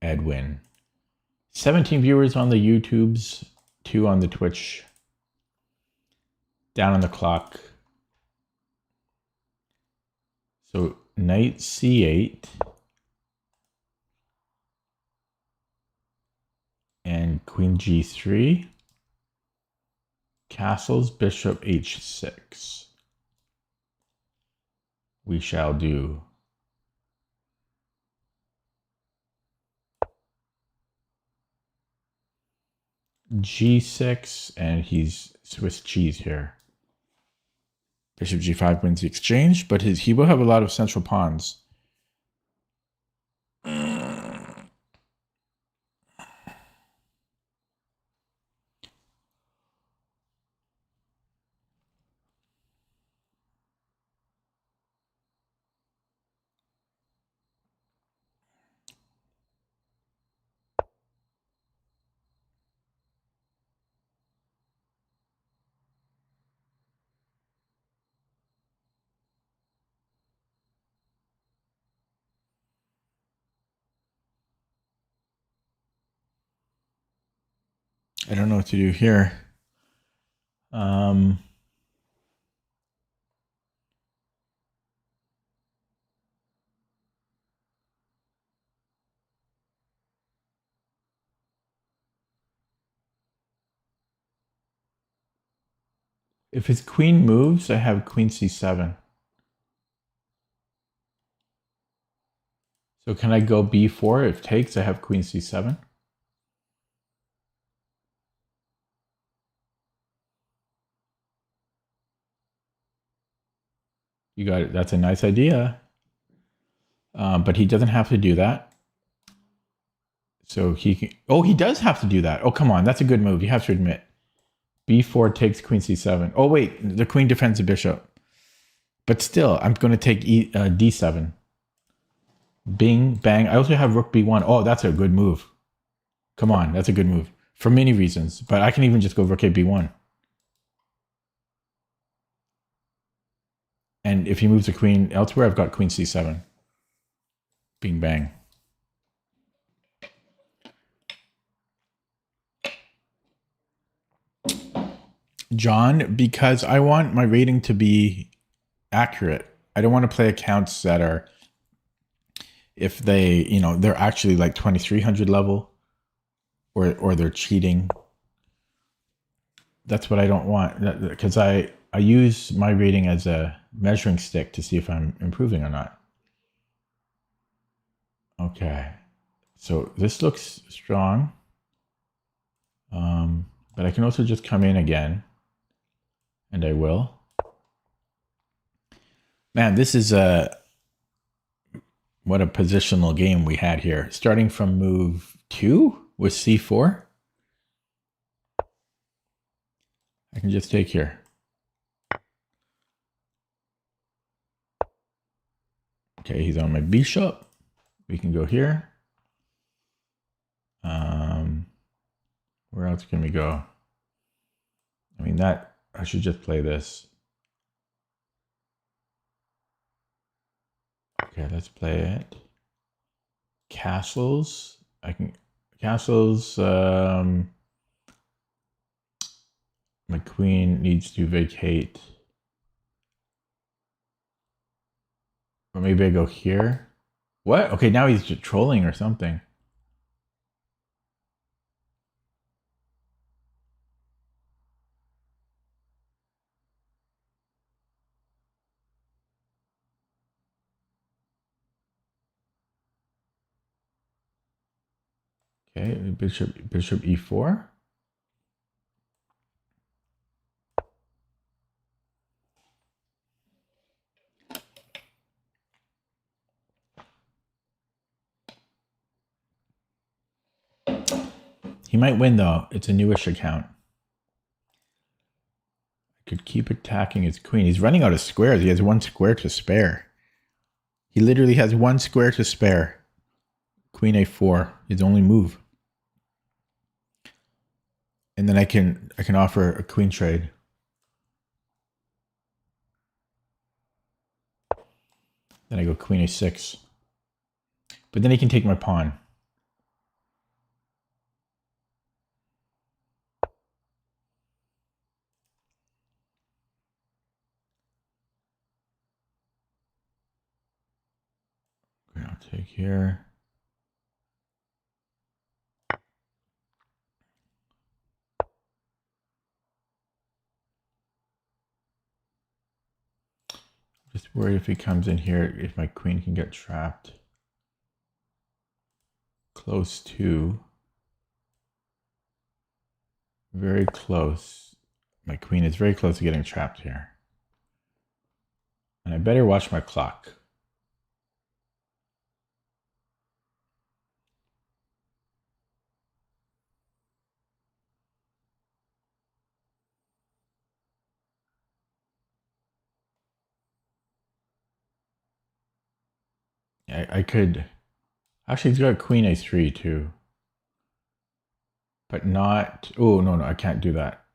Edwin. 17 viewers on the YouTubes, 2 on the Twitch. Down on the clock. So knight c8. And queen g3. Castles, bishop h6. We shall do. G6, and he's Swiss cheese here. Bishop G5 wins the exchange, but he will have a lot of central pawns. I don't know what to do here. If his queen moves, I have queen c7. So can I go b4? If takes, I have queen c7. You got it. That's a nice idea. But he doesn't have to do that. So he can, oh, he does have to do that. Oh, come on. That's a good move. You have to admit. b4 takes queen c7. Oh, wait. The queen defends the bishop. But still, I'm going to take d7. Bing, bang. I also have rook b1. Oh, that's a good move. Come on. That's a good move. For many reasons. But I can even just go rook a b1. And if he moves the queen elsewhere, I've got queen c7. Bing, bang. John, because I want my rating to be accurate. I don't want to play accounts that are, if they, you know, they're actually like 2300 level or they're cheating. That's what I don't want, because I use my rating as a measuring stick to see if I'm improving or not. Okay. So this looks strong. But I can also just come in again. And I will. Man, this is what a positional game we had here. Starting from move 2 with c4. I can just take here. Okay, he's on my bishop. We can go here. Where else can we go? I mean, that I should just play this. Okay, let's play it. Castles. I can castles. My queen needs to vacate. Or maybe I go here. What? Okay, now he's just trolling or something. Okay, bishop e4. He might win though. It's a newish account. I could keep attacking his queen. He's running out of squares. He has 1 square to spare. He literally has 1 square to spare. Queen a4, his only move. And then I can offer a queen trade. Then I go queen a6. But then he can take my pawn. Take here. Just worried if he comes in here, if my queen can get trapped. Close to. Very close. My queen is very close to getting trapped here. And I better watch my clock. I could. Actually, he's got queen a3 too. But not. Oh, no, I can't do that.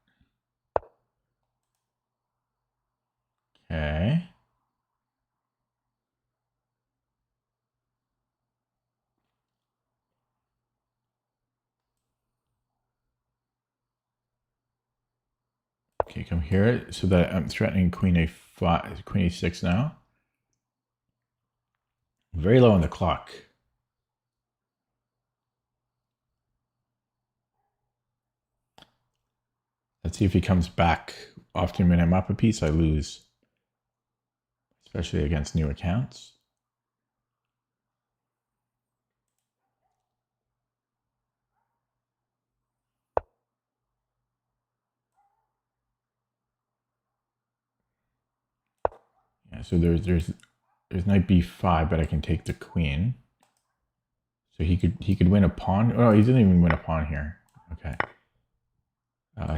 Okay. Okay, come here so that I'm threatening queen a5, queen a6 now. Very low on the clock. Let's see if he comes back. Often when I'm up a piece, I lose. Especially against new accounts. Yeah, so there's knight b5, but I can take the queen. So he could win a pawn. Oh, he didn't even win a pawn here. Okay.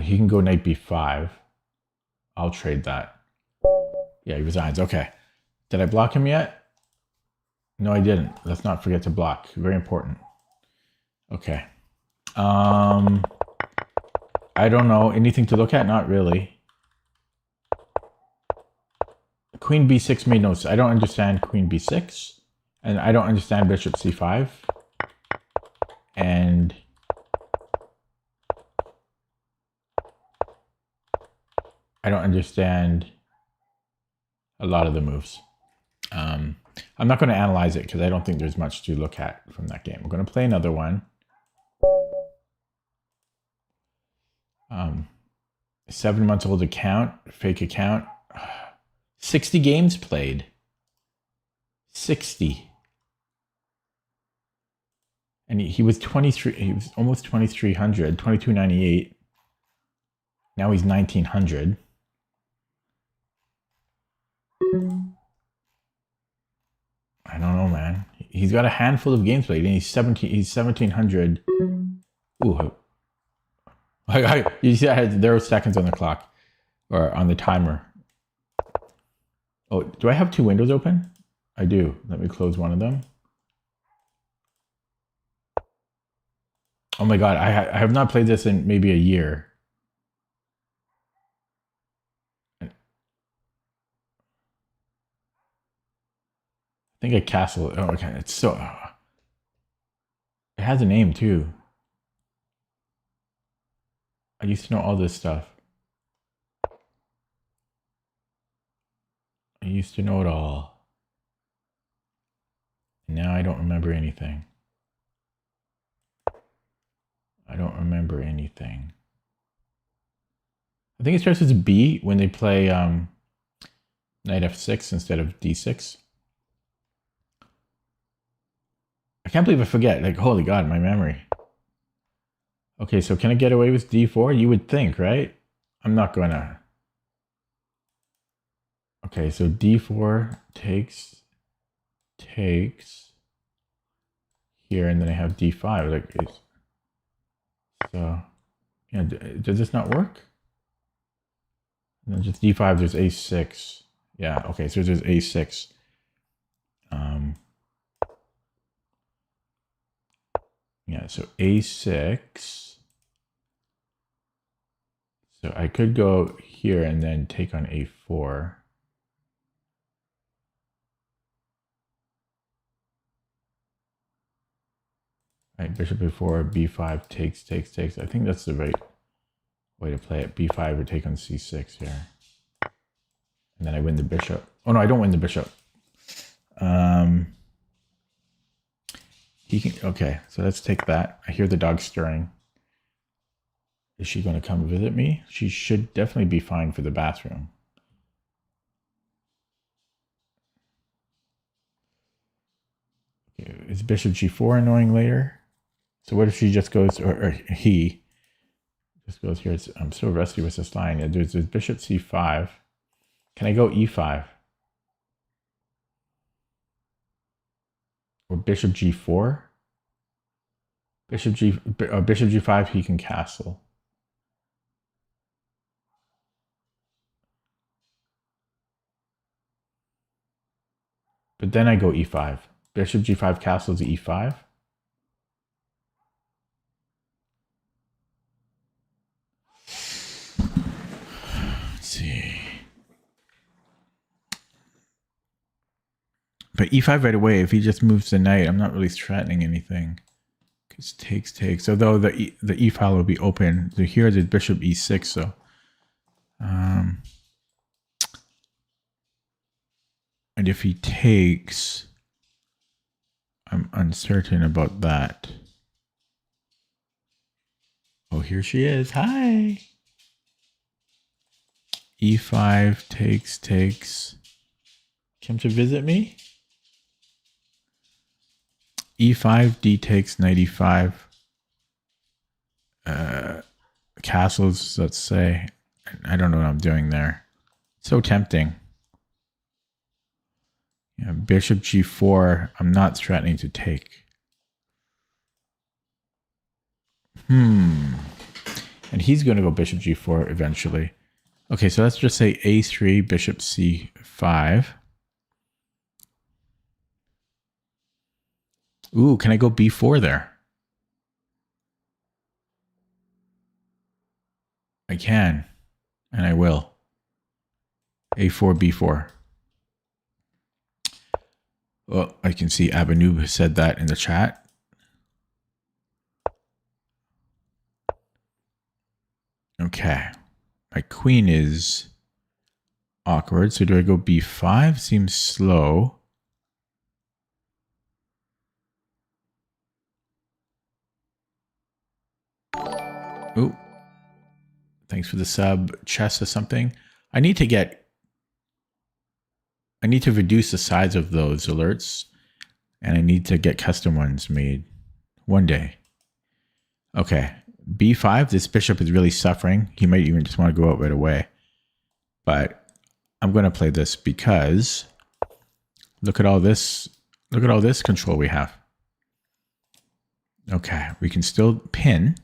He can go knight b5. I'll trade that. Yeah, he resigns. Okay. Did I block him yet? No, I didn't. Let's not forget to block. Very important. Okay. I don't know. Anything to look at? Not really. Queen b6 made no sense. I don't understand queen b6. And I don't understand bishop c5. And I don't understand a lot of the moves. I'm not going to analyze it because I don't think there's much to look at from that game. We're going to play another one. 7-month-old account, fake account. 60 games played. 60. And he was 23. He was almost 2,300, 2,298. Now he's 1,900. I don't know, man. He's got a handful of games played, and he's 1,700. Ooh. You see, I had 0 seconds on the clock, or on the timer. Oh, do I have 2 windows open? I do. Let me close one of them. Oh my god, I have not played this in maybe a year. I think a castle. Oh, okay. It's so. It has a name too. I used to know all this stuff. I used to know it all. And now I don't remember anything. I don't remember anything. I think it starts with B when they play knight f6 instead of d6. I can't believe I forget. Like, holy god, my memory. Okay, so can I get away with d4? You would think, right? I'm not gonna. Okay, so d4 takes here, and then I have d5. Like, it's, so yeah. Does this not work? And then just d5. There's a6. Yeah. Okay, so there's a6. Yeah. So a6. So I could go here and then take on a4. Right, bishop a4, b5 takes. I think that's the right way to play it. b5 would take on c6 here. And then I win the bishop. Oh no, I don't win the bishop. He can. Okay, so let's take that. I hear the dog stirring. Is she going to come visit me? She should definitely be fine for the bathroom. Okay, is bishop g4 annoying later? So what if she just goes, or he just goes here? I'm so rusty with this line. Yeah, there's bishop c5. Can I go e5? Or bishop g4? Bishop g5, he can castle. But then I go e5. Bishop g5 castles e5. Let's see. But e5 right away, if he just moves the knight, I'm not really threatening anything. Because takes. Although the e file will be open. So here there's bishop e6, so and if he takes, I'm uncertain about that. Oh, here she is. Hi. e5 takes. Come to visit me? e5, d takes, knight e5. Castles, let's say. I don't know what I'm doing there. So tempting. Yeah, bishop g4, I'm not threatening to take. And he's going to go bishop g4 eventually. Okay, so let's just say a3, bishop c5. Ooh, can I go b4 there? I can, and I will. a4, b4. Well, I can see Abanoob said that in the chat. Okay. My queen is awkward. So do I go b5? Seems slow. Ooh. Thanks for the sub. Chess or something. I need to reduce the size of those alerts. And I need to get custom ones made one day. Okay. b5, this bishop is really suffering. He might even just want to go out right away. But I'm going to play this because look at all this. Look at all this control we have. Okay. We can still pin.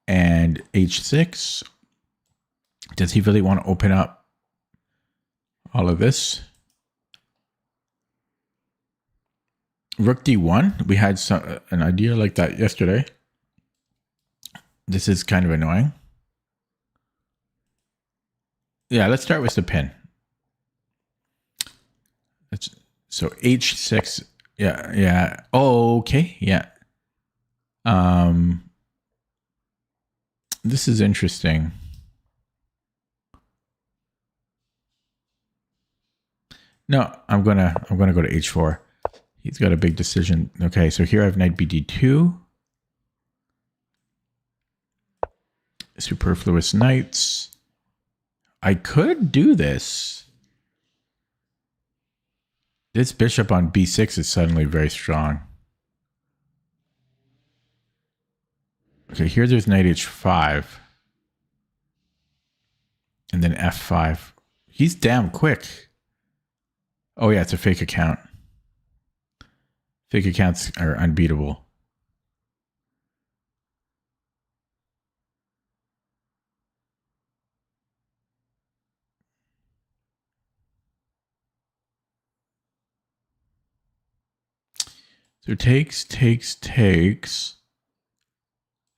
And h6. Does he really want to open up all of this? Rook d1. We had an idea like that yesterday. This is kind of annoying. Yeah, let's start with the pin. So h6. Yeah. Oh, okay. Yeah. This is interesting. No, I'm gonna go to h4. He's got a big decision. Okay, so here I have knight bd2. Superfluous knights. I could do this. This bishop on b6 is suddenly very strong. Okay, here there's knight h5. And then f5. He's damn quick. Oh yeah, it's a fake account. Fake accounts are unbeatable. So takes.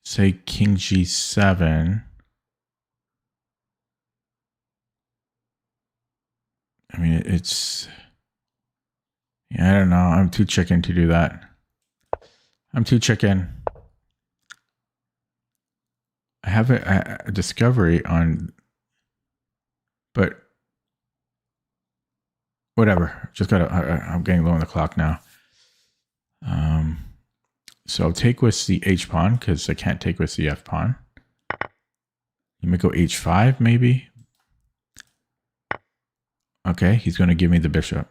Say king g7. I mean, it's... Yeah, I don't know. I'm too chicken to do that. I'm too chicken. I have a discovery on... But... Whatever. Just gotta... I'm getting low on the clock now. So I'll take with the H pawn because I can't take with the F pawn. You might go H5 maybe. Okay, he's going to give me the bishop.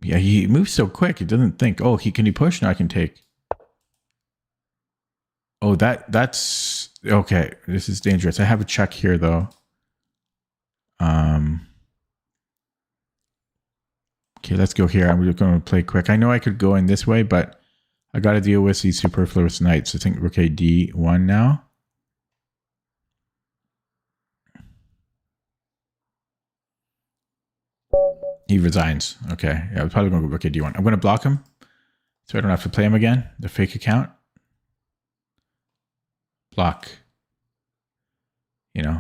Yeah, he moves so quick. He doesn't think, oh, can he push? No, I can take. Oh, that's okay. This is dangerous. I have a check here though. Okay, let's go here. I'm just going to play quick. I know I could go in this way, but I got to deal with these superfluous knights. I think rook a d1 now. He resigns. Okay, yeah, I'm probably going to go rook a d1. I'm going to block him so I don't have to play him again. The fake account. Block. You know,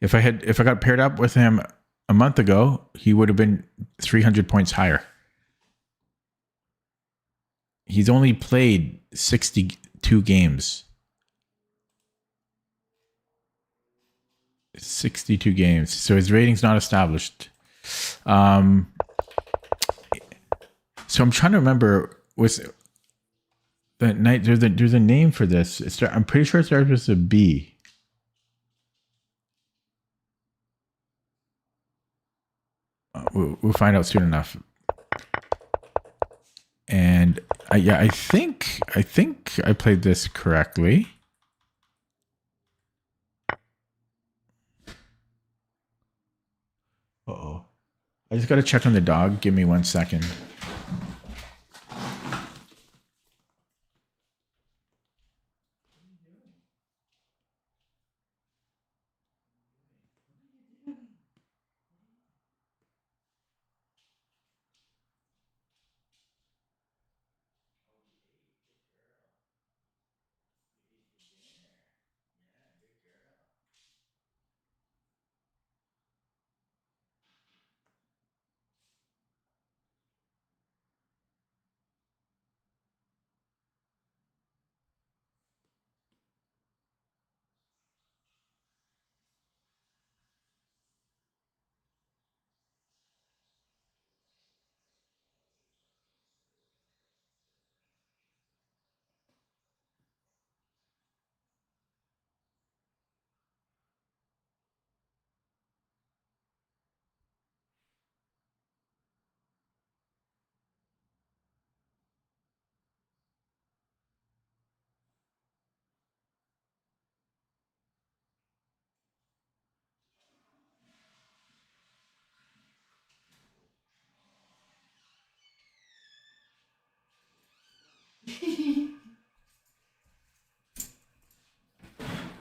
if I got paired up with him a month ago, he would have been 300 points higher. He's only played 62 games. 62 games. So his rating's not established. So I'm trying to remember, was the night there's a name for this. I'm pretty sure it starts with a B. We'll find out soon enough. And I think I played this correctly. Uh-oh. I just got to check on the dog. Give me 1 second.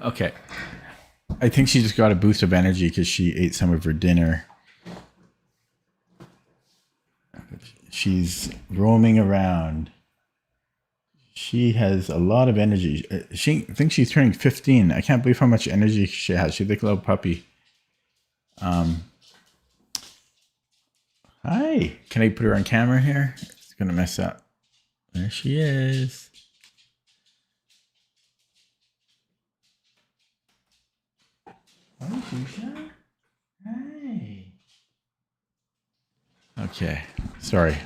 Okay. I think she just got a boost of energy because she ate some of her dinner. She's roaming around. She has a lot of energy. She thinks she's turning 15. I can't believe how much energy she has. She's like a little puppy. Hi. Can I put her on camera here? It's going to mess up. There she is. Hi, Susha. Hi. Okay. Sorry.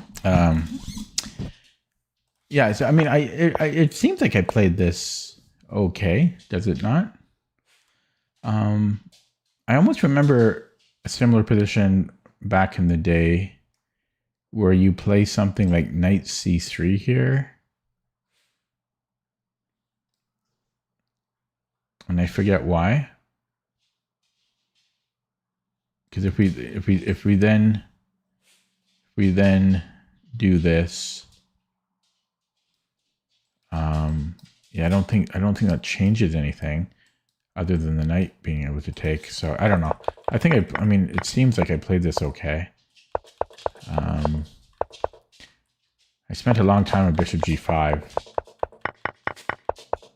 Yeah, so I mean, it seems like I played this okay. Does it not? I almost remember a similar position back in the day where you play something like knight c3 here. And I forget why. Because if we then do this, yeah, I don't think that changes anything other than the knight being able to take. So I don't know. I mean, it seems like I played this okay. I spent a long time on bishop g5.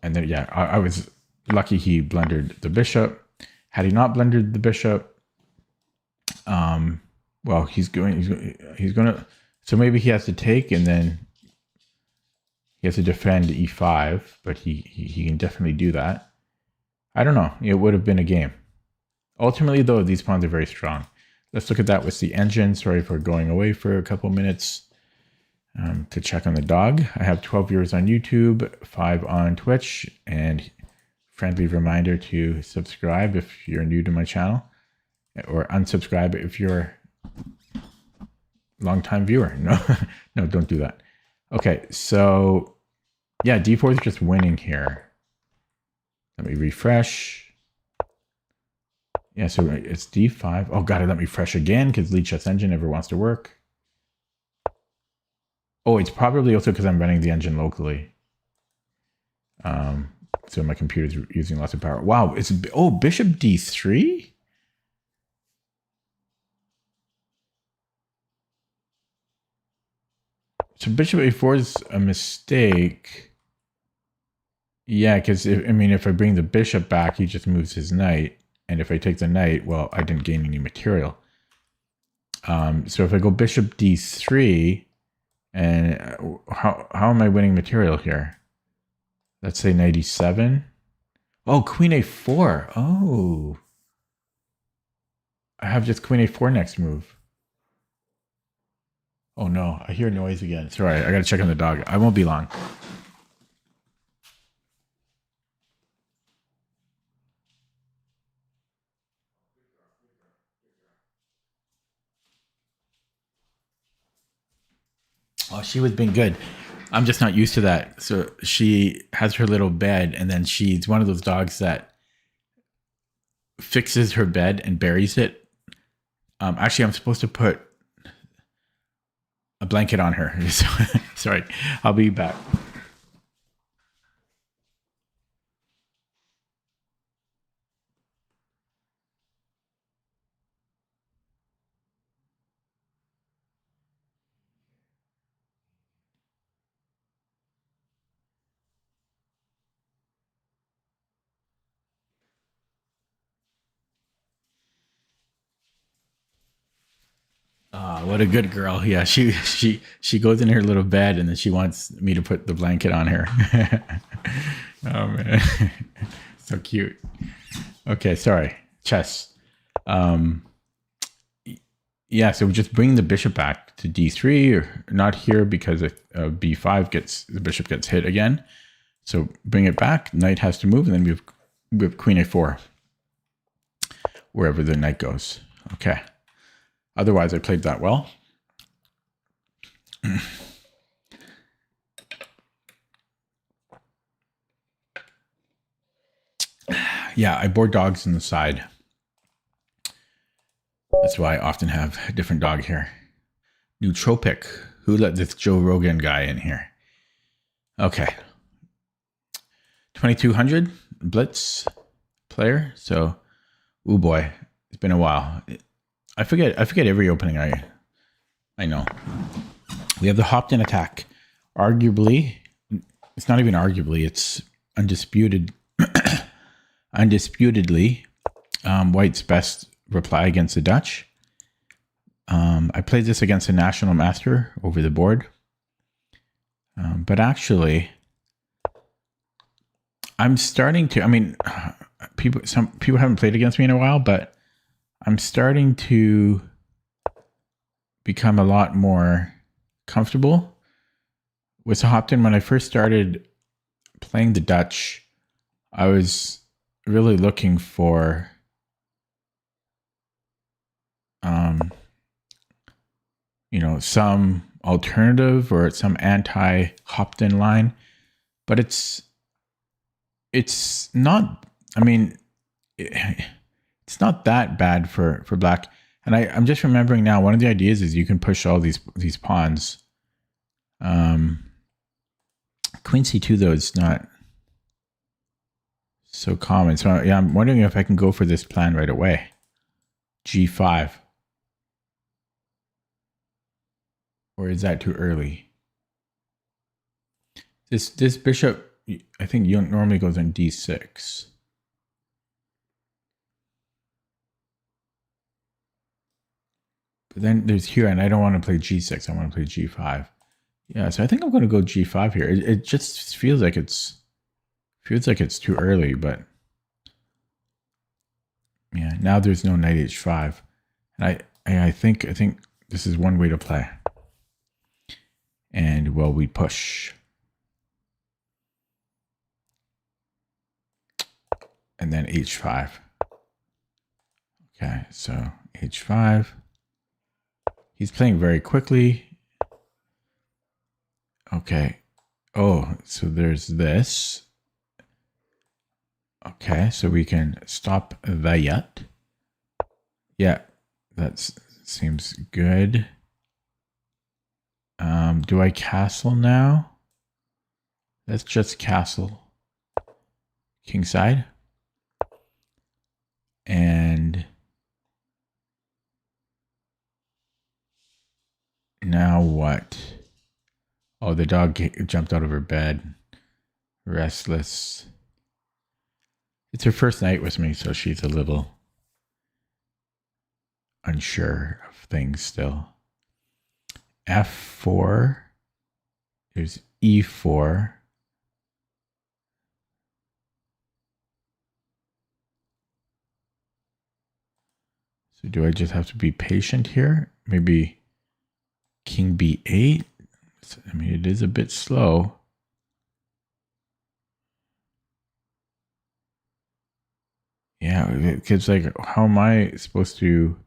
And then, yeah, I was lucky he blundered the bishop. Had he not blundered the bishop, well, he's going to, so maybe he has to take and then he has to defend e5, but he can definitely do that. I don't know. It would have been a game. Ultimately, though, these pawns are very strong. let's look at that with the engine. Sorry for going away for a couple minutes to check on the dog. I have 12 viewers on YouTube, 5 on Twitch, and friendly reminder to subscribe if you're new to my channel, or unsubscribe if you're a long-time viewer. No, no, don't do that. Okay, so yeah, D4 is just winning here. Let me refresh. Yeah, so it's D5. Oh, God, let me refresh again because lead chess engine never wants to work. Oh, it's probably also because I'm running the engine locally. So my computer's using lots of power. Wow, it's bishop D3? So bishop A4 is a mistake. Yeah, because if I bring the bishop back, he just moves his knight. And if I take the knight, well, I didn't gain any material. So if I go bishop D3, and how am I winning material here? Let's say knight E7. Oh, queen A4. Oh. I have just queen A4 next move. Oh no, I hear noise again. Sorry, I gotta check on the dog. I won't be long. Oh, she was being good. I'm just not used to that. So she has her little bed, and then she's one of those dogs that fixes her bed and buries it. Actually, I'm supposed to put a blanket on her. Sorry, I'll be back. What a good girl. Yeah, she goes in her little bed and then she wants me to put the blanket on her. Oh man. So cute. Okay, sorry. Chess. Yeah, so we just bring the bishop back to D3, or not here because if B5 the bishop gets hit again. So bring it back, knight has to move, and then we have queen A4 wherever the knight goes. Okay. Otherwise, I played that well. Yeah, I board dogs on the side. That's why I often have a different dog here. Nootropic. Who let this Joe Rogan guy in here? Okay. 2200 Blitz player. So, oh boy, it's been a while. I forget every opening I know. We have the hopped-in attack. Arguably, it's not even arguably, it's undisputedly White's best reply against the Dutch. I played this against a national master over the board. But actually, I'm starting to, some people haven't played against me in a while, but I'm starting to become a lot more comfortable with the hopped-in. When I first started playing the Dutch, I was really looking for some alternative or some anti-hopped-in line, but it's not, it's not that bad for black. And I'm just remembering now, one of the ideas is you can push all these pawns. Queen C2 though is not so common. So yeah, I'm wondering if I can go for this plan right away. G5. Or is that too early? This bishop, I think, normally goes on D6. But then there's here, and I don't want to play G6. I want to play G5. Yeah, so I think I'm going to go G5 here. It just feels like it's too early, but yeah, now there's no knight H5. And I think this is one way to play. And well, we push. And then h5. Okay, so h5. He's playing very quickly. Okay. Oh, so there's this. Okay, so we can stop that. Yeah, that seems good. Do I castle now? Let's just castle kingside. And now what? Oh, the dog jumped out of her bed. Restless. It's her first night with me, so she's a little unsure of things still. F4. There's E4. So do I just have to be patient here? Maybe king B8. I mean, it is a bit slow. Yeah, it's like, how am I supposed to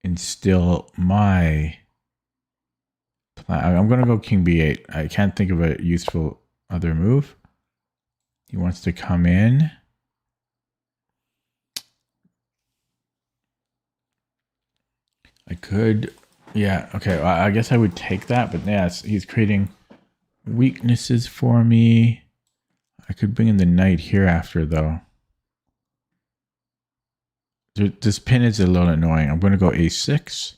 instill my plan? I'm going to go king B8. I can't think of a useful other move. He wants to come in. I could, yeah, okay. Well, I guess I would take that, but yeah, he's creating weaknesses for me. I could bring in the knight here after, though. This pin is a little annoying. I'm going to go a6.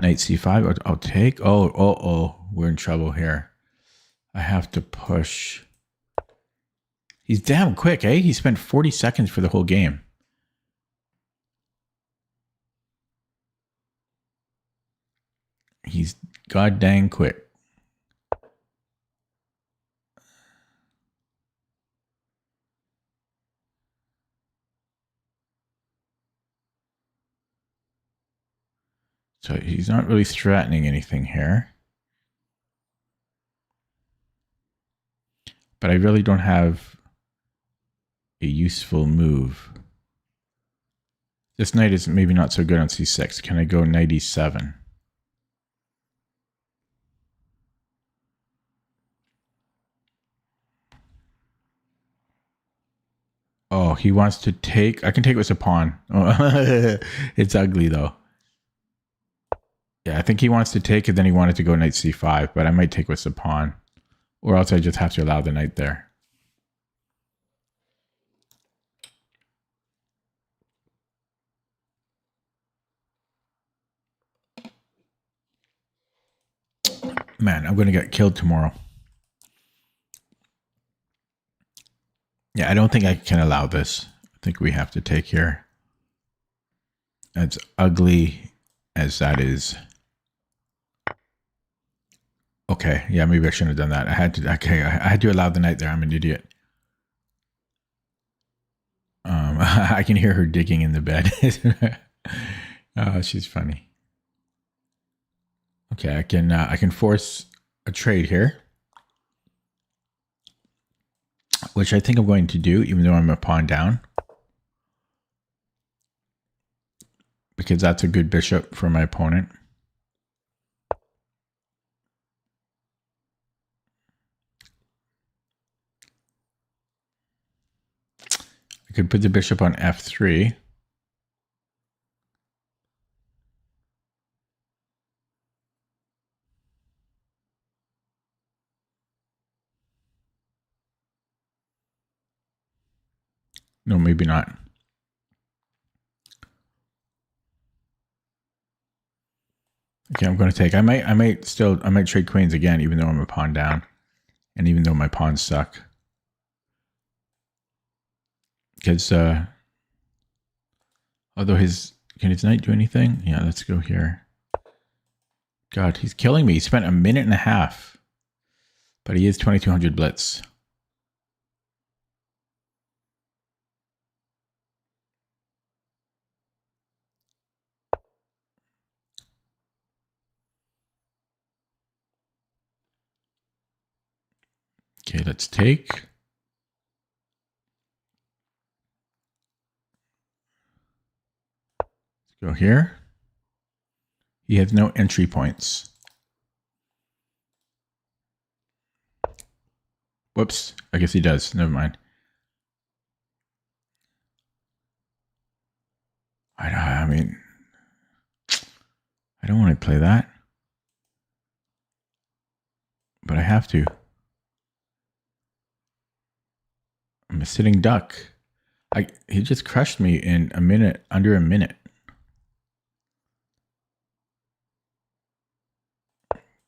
Knight c5. I'll take. Oh, we're in trouble here. I have to push. He's damn quick, eh? He spent 40 seconds for the whole game. He's god dang quick. So he's not really threatening anything here. But I really don't have a useful move. This knight is maybe not so good on c6. Can I go knight e7? Oh, he wants to take... I can take it with a pawn. Oh, it's ugly, though. Yeah, I think he wants to take it, then he wanted to go knight c5, but I might take with the pawn. Or else I just have to allow the knight there. Man, I'm going to get killed tomorrow. Yeah, I don't think I can allow this. I think we have to take here. As ugly as that is. Okay, yeah, maybe I shouldn't have done that. I had to allow the knight there. I'm an idiot. I can hear her digging in the bed. Oh, she's funny. Okay, I can force a trade here, which I think I'm going to do, even though I'm a pawn down, because that's a good bishop for my opponent. I could put the bishop on f3. No, maybe not. Okay, I'm going to take. I might trade queens again, even though I'm a pawn down, and even though my pawns suck. Because although can his knight do anything? Yeah, let's go here. God, he's killing me. He spent a minute and a half, but he is 2200 blitz. Okay, let's take. Let's go here. He has no entry points. Whoops. I guess he does. Never mind. I mean, I don't want to play that. But I have to. I'm a sitting duck. He just crushed me in a minute, under a minute.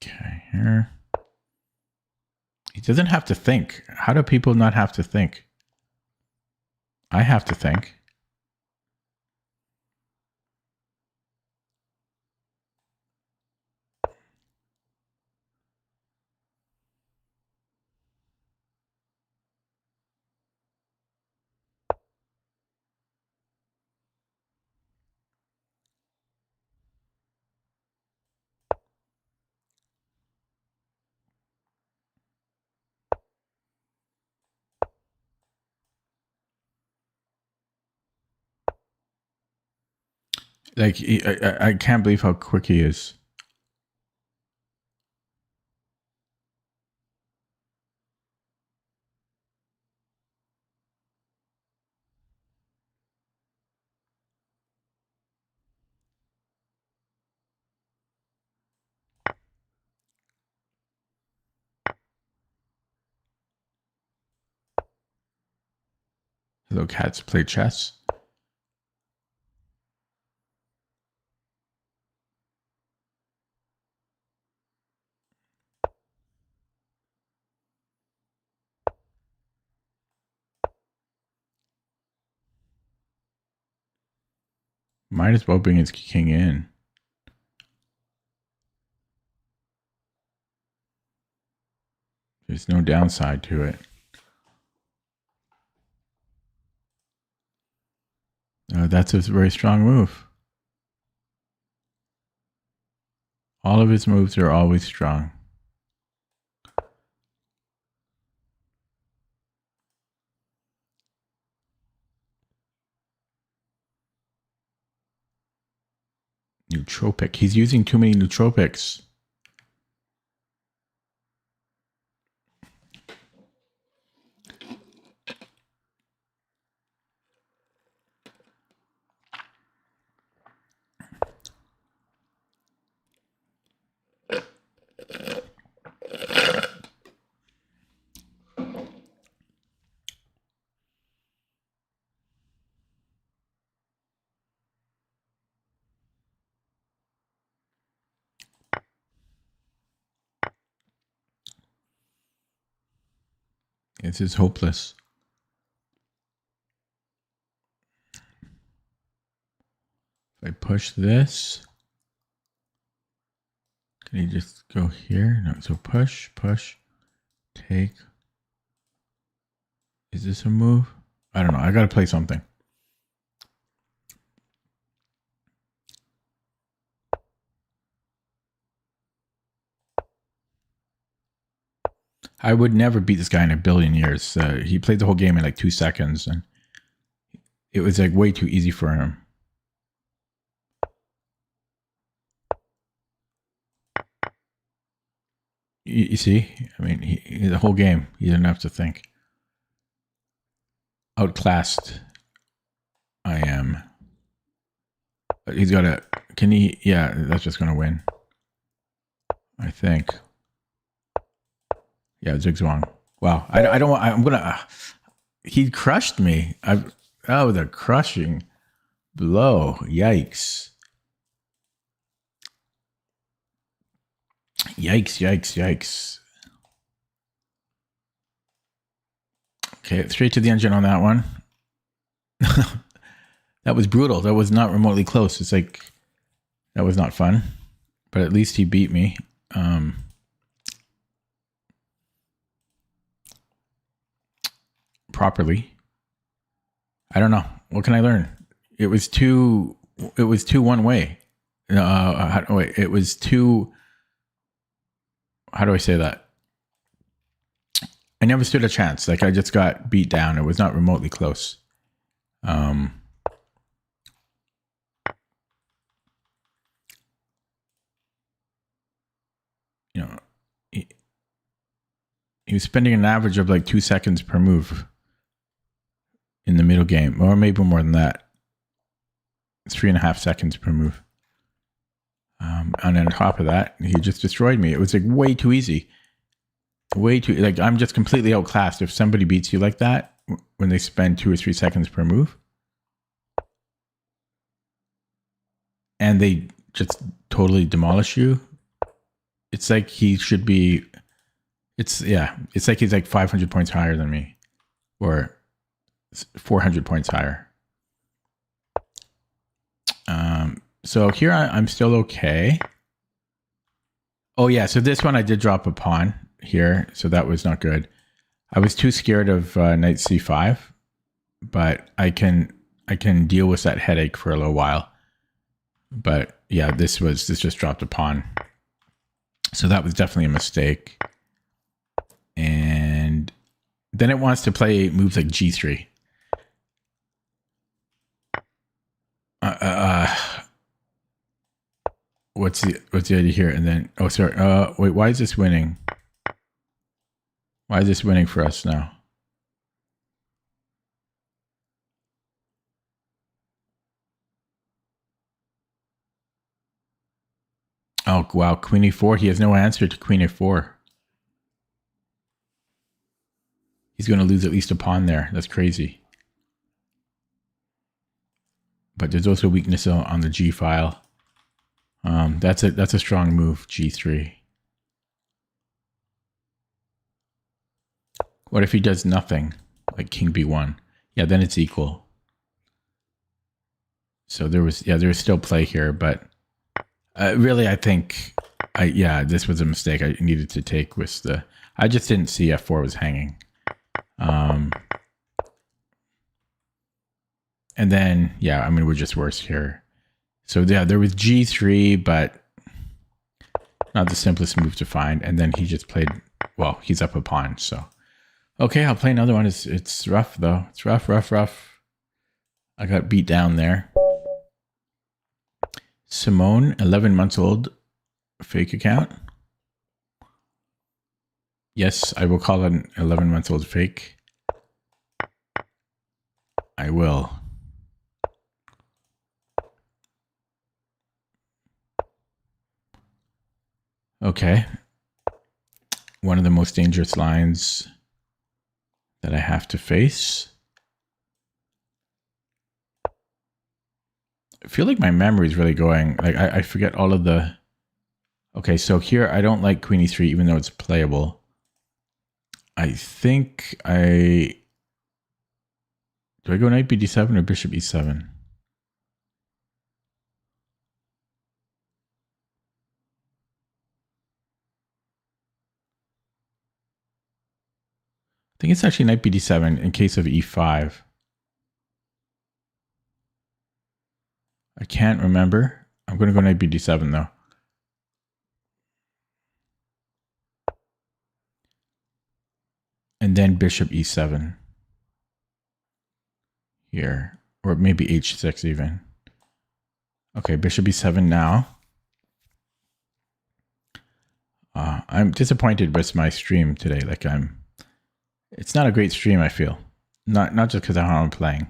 Okay, here. He doesn't have to think. How do people not have to think? I have to think. Like, I can't believe how quick he is. Hello, cats play chess. Might as well bring his king in. There's no downside to it. That's a very strong move. All of his moves are always strong. Nootropic. He's using too many nootropics. This is hopeless. If I push this, can he just go here? No, so push, take. Is this a move? I don't know. I gotta play something. I would never beat this guy in a billion years. He played the whole game in like 2 seconds, and it was like way too easy for him. You see? I mean, the whole game, he didn't have to think. Outclassed. I am. He's got a... Can he... Yeah, that's just going to win. I think. Yeah, Zigzwang. Wow. I don't want... I'm going to... he crushed me. That was a crushing blow. Yikes. Yikes. Okay, straight to the engine on that one. That was brutal. That was not remotely close. It's like, that was not fun. But at least he beat me. Properly. I don't know. What can I learn? It was too one way. Wait, it was too... How do I say that? I never stood a chance. Like, I just got beat down. It was not remotely close. You know, he was spending an average of like 2 seconds per move in the middle game, or maybe more than that. 3.5 seconds per move. And on top of that, he just destroyed me. It was like way too easy. Way too, like, I'm just completely outclassed. If somebody beats you like that, when they spend 2 or 3 seconds per move, and they just totally demolish you, it's like he should be, it's like he's like 500 points higher than me, or 400 points higher. So here I'm still okay. Oh yeah, so this one I did drop a pawn here, so that was not good. I was too scared of knight c5, but I can deal with that headache for a little while. But yeah, this just dropped a pawn, so that was definitely a mistake. And then it wants to play moves like g3. What's the idea here? And then, oh sorry, wait, why is this winning? Why is this winning for us now? Oh wow, queen e4. He has no answer to queen e4. He's going to lose at least a pawn there. That's crazy. But there's also weakness on the g file. That's a strong move, g3. What if he does nothing, like king b1? Yeah, then it's equal. So there was still play here, but really I think this was a mistake I needed to take with the, I just didn't see f4 was hanging. And then, yeah, I mean, we're just worse here. So yeah, there was g3, but not the simplest move to find. And then he just played, well, he's up a pawn, so. Okay, I'll play another one. It's rough, though. It's rough. I got beat down there. Simone, 11 months old, fake account. Yes, I will call an 11 months old fake. I will. Okay. One of the most dangerous lines that I have to face. I feel like my memory is really going. Like I forget all of the. Okay, so here I don't like queen e3, even though it's playable. I think do I go knight bd7 or bishop e7? I think it's actually knight bd7 in case of e5. I can't remember. I'm going to go knight bd7 though. And then bishop e7 here, or maybe h6 even. Okay, bishop e7 now. I'm disappointed with my stream today. Like it's not a great stream, I feel. Not just because of how I'm playing.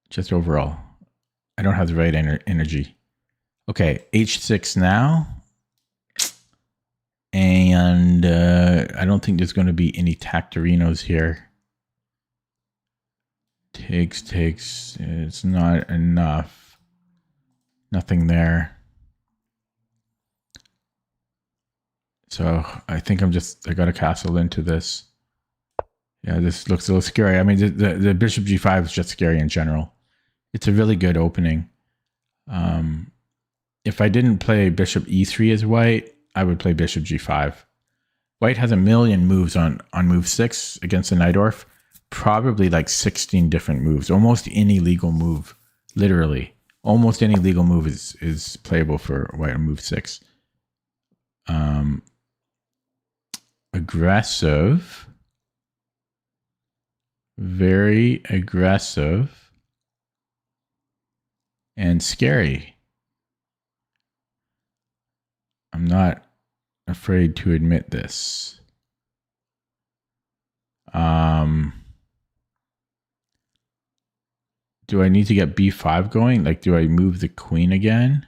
Just overall. I don't have the right energy. Okay, h6 now. And I don't think there's going to be any Tactorinos here. Takes. It's not enough. Nothing there. So I think I got to castle into this. Yeah, this looks a little scary. I mean, the bishop g5 is just scary in general. It's a really good opening. If I didn't play bishop e3 as white, I would play bishop g5. White has a million moves on move 6 against the Najdorf. Probably like 16 different moves. Almost any legal move, literally. Almost any legal move is playable for white on move 6. aggressive. Very aggressive. And scary. I'm not afraid to admit this. Do I need to get b5 going? Like, do I move the queen again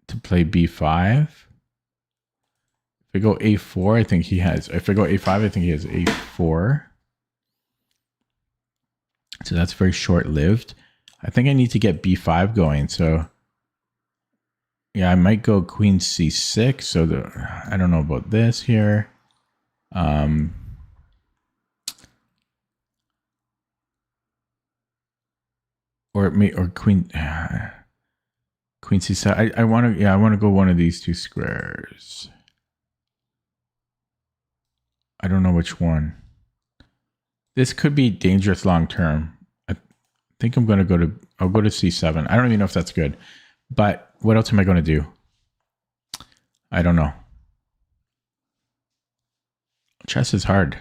to play b5? If I go a4, I think he has. If I go a5, I think he has a4. So that's very short-lived. I think I need to get b5 going. So yeah, I might go queen c6. So I don't know about this here. Or queen c7. I want to go one of these two squares. I don't know which one. This could be dangerous long term. I think I'll go to c7. I don't even know if that's good. But what else am I going to do? I don't know. Chess is hard.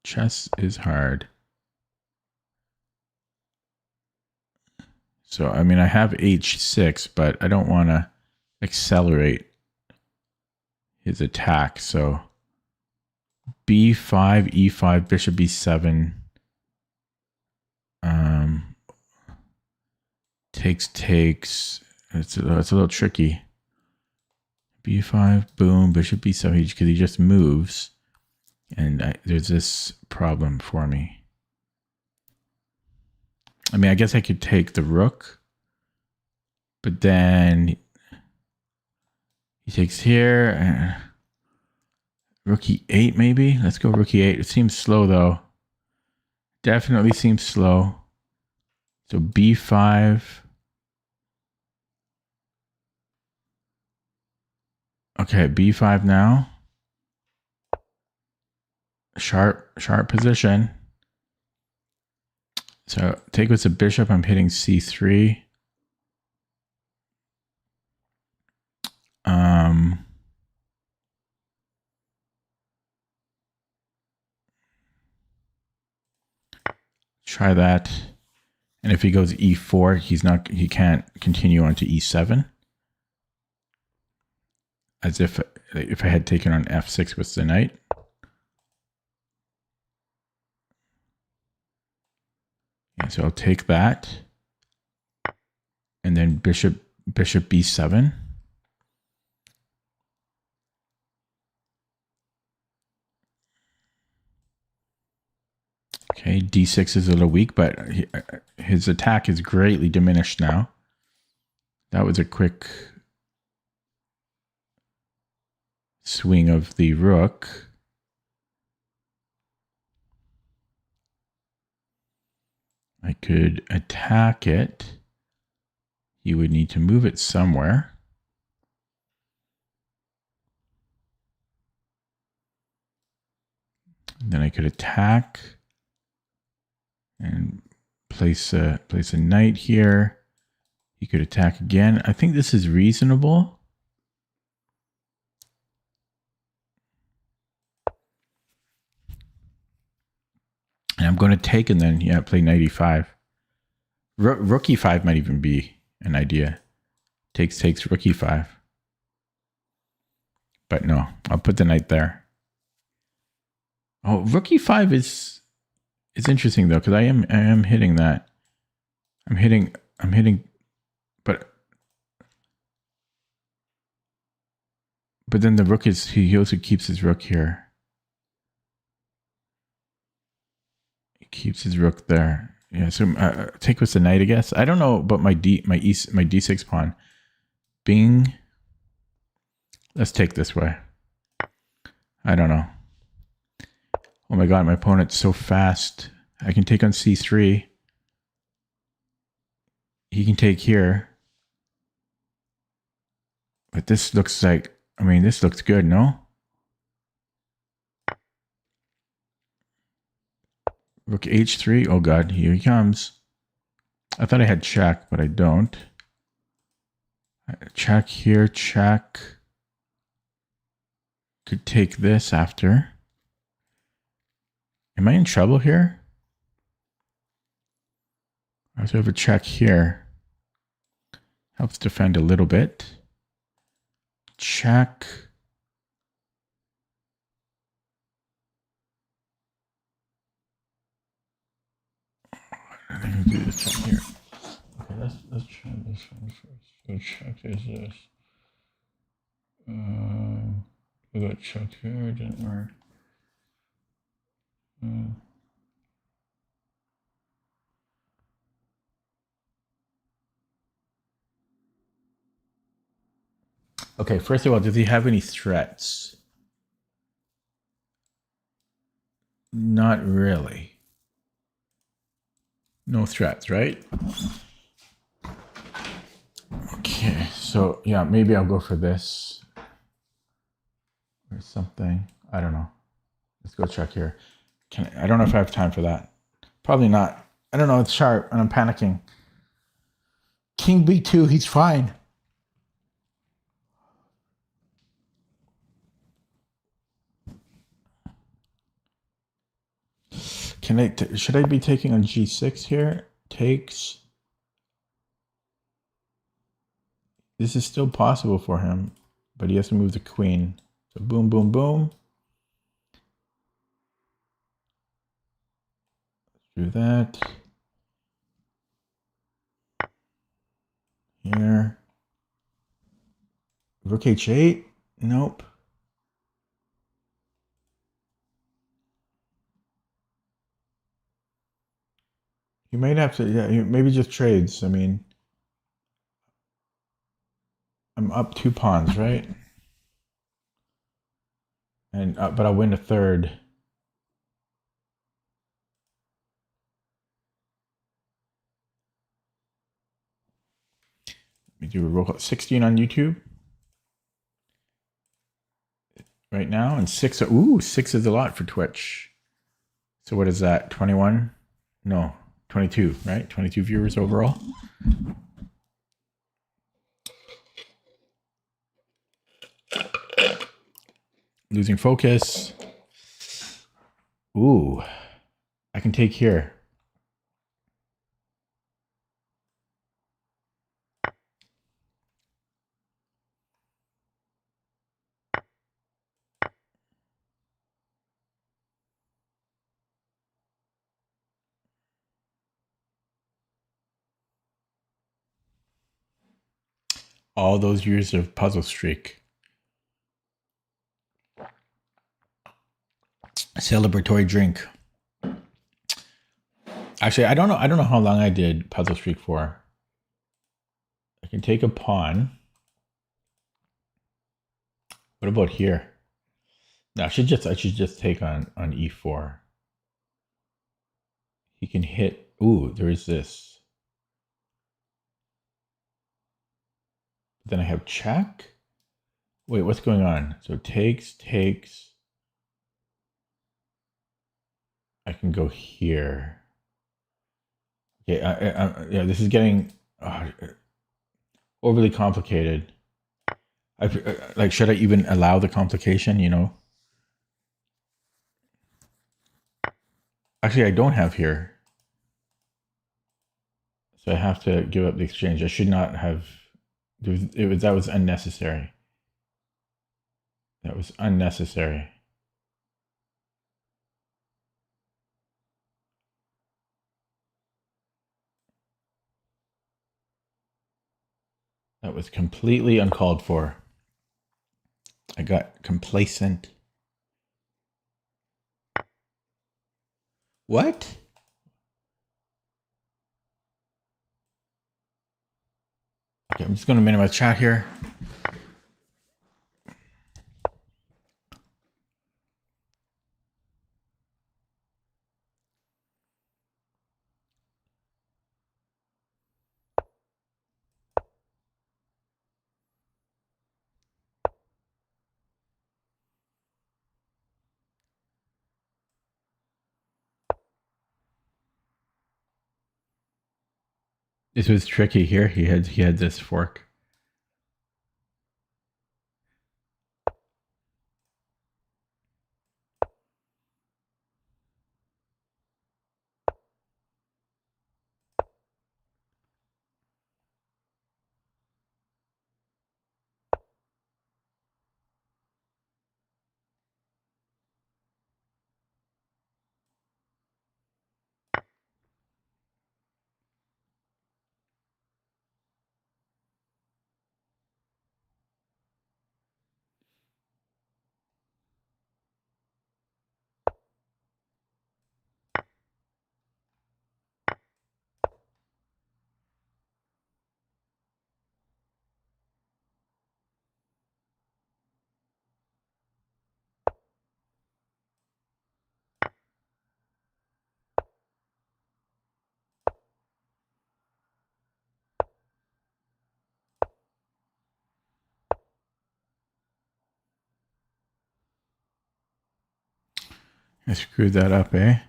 Chess is hard. So, I mean, I have h6, but I don't want to accelerate his attack. So, b5, e5, bishop b7. Takes. It's a little tricky. b5, boom, bishop b7, because he just moves. And there's this problem for me. I mean, I guess I could take the rook, but then he takes here. Rook e8, maybe? Let's go rook e8. It seems slow, though. Definitely seems slow. So b5. Okay, b5 now. Sharp position. So take with the bishop. I'm hitting c3. Try that. And if he goes e4, he can't continue on to e7. As if I had taken on f6 with the knight. Yeah, so I'll take that. And then bishop b7. Okay, d6 is a little weak, but his attack is greatly diminished now. That was a quick swing of the rook. I could attack it. You would need to move it somewhere. And then I could attack and place a knight here. You could attack again. I think this is reasonable. And I'm going to take and then, yeah, play knight e5. Rook e5 might even be an idea. Takes rook e5. But no, I'll put the knight there. Oh, rook e5 is interesting though, because I am hitting that. I'm hitting, but then the rook he also keeps his rook here. He keeps his rook there. Yeah, so take with the knight, I guess. I don't know about my d6 pawn. Bing. Let's take this way. I don't know. Oh my god, my opponent's so fast. I can take on c3. He can take here. But this looks like, I mean, this looks good, no? Rook h3. Oh god, here he comes. I thought I had check, but I don't. Check here, check. could take this after. Am I in trouble here? I also have a check here. Helps defend a little bit. Check. I think we do this check here. Okay, let's try this one first. So check is this. We got check here, it didn't work. Okay, first of all, does he have any threats? Not really. No threats, right? Okay, so yeah, maybe I'll go for this or something. I don't know. Let's go check here. I don't know if I have time for that. Probably not. I don't know. It's sharp and I'm panicking. King B2, he's fine. Should I be taking on G6 here? Takes. This is still possible for him, but he has to move the queen. So boom, boom, boom. Do that. Here. Rook H8? Nope. You might have to, yeah, maybe just trades. I mean, I'm up 2 pawns, right? And but I'll win a third. Let me do a roll 16 on YouTube right now, and 6. Ooh, 6 is a lot for Twitch. So what is that? 21? No, 22, right? 22 viewers overall. Losing focus. Ooh, I can take here. All those years of puzzle streak. Celebratory drink. Actually, I don't know how long I did puzzle streak for. I can take a pawn. What about here? No, I should just take on e4. He can hit. Ooh, there is this. Then I have check. Wait, what's going on? So takes. I can go here. Okay, yeah, this is getting overly complicated. Like, should I even allow the complication? You know. Actually, I don't have here, so I have to give up the exchange. I should not have. That was unnecessary. That was unnecessary. That was completely uncalled for. I got complacent. What? Okay, I'm just going to minimize chat here. This was tricky here. He had this fork. I screwed that up, eh?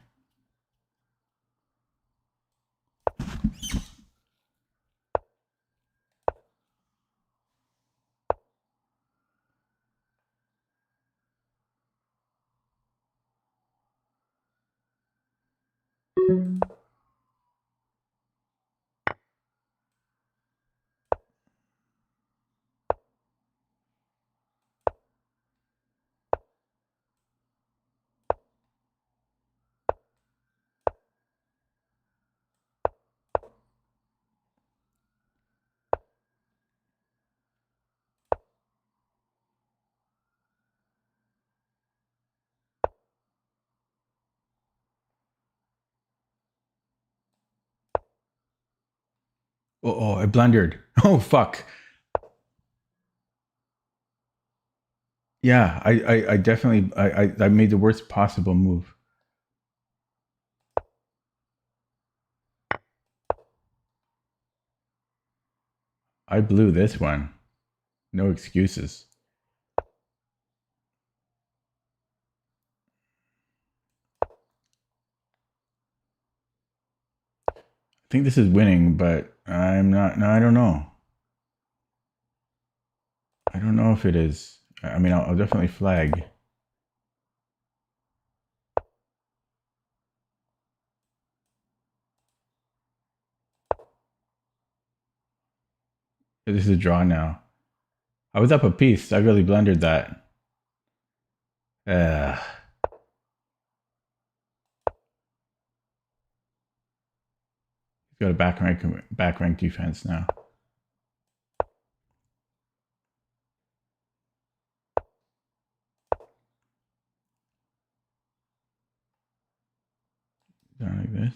Oh, I blundered. Oh, fuck. Yeah, I definitely, I made the worst possible move. I blew this one. No excuses. I think this is winning, but I'm not, no, I don't know. I don't know if it is. I mean, I'll definitely flag. This is a draw now. I was up a piece. I really blundered that. Uh, he's got a back rank defense now. Down like this.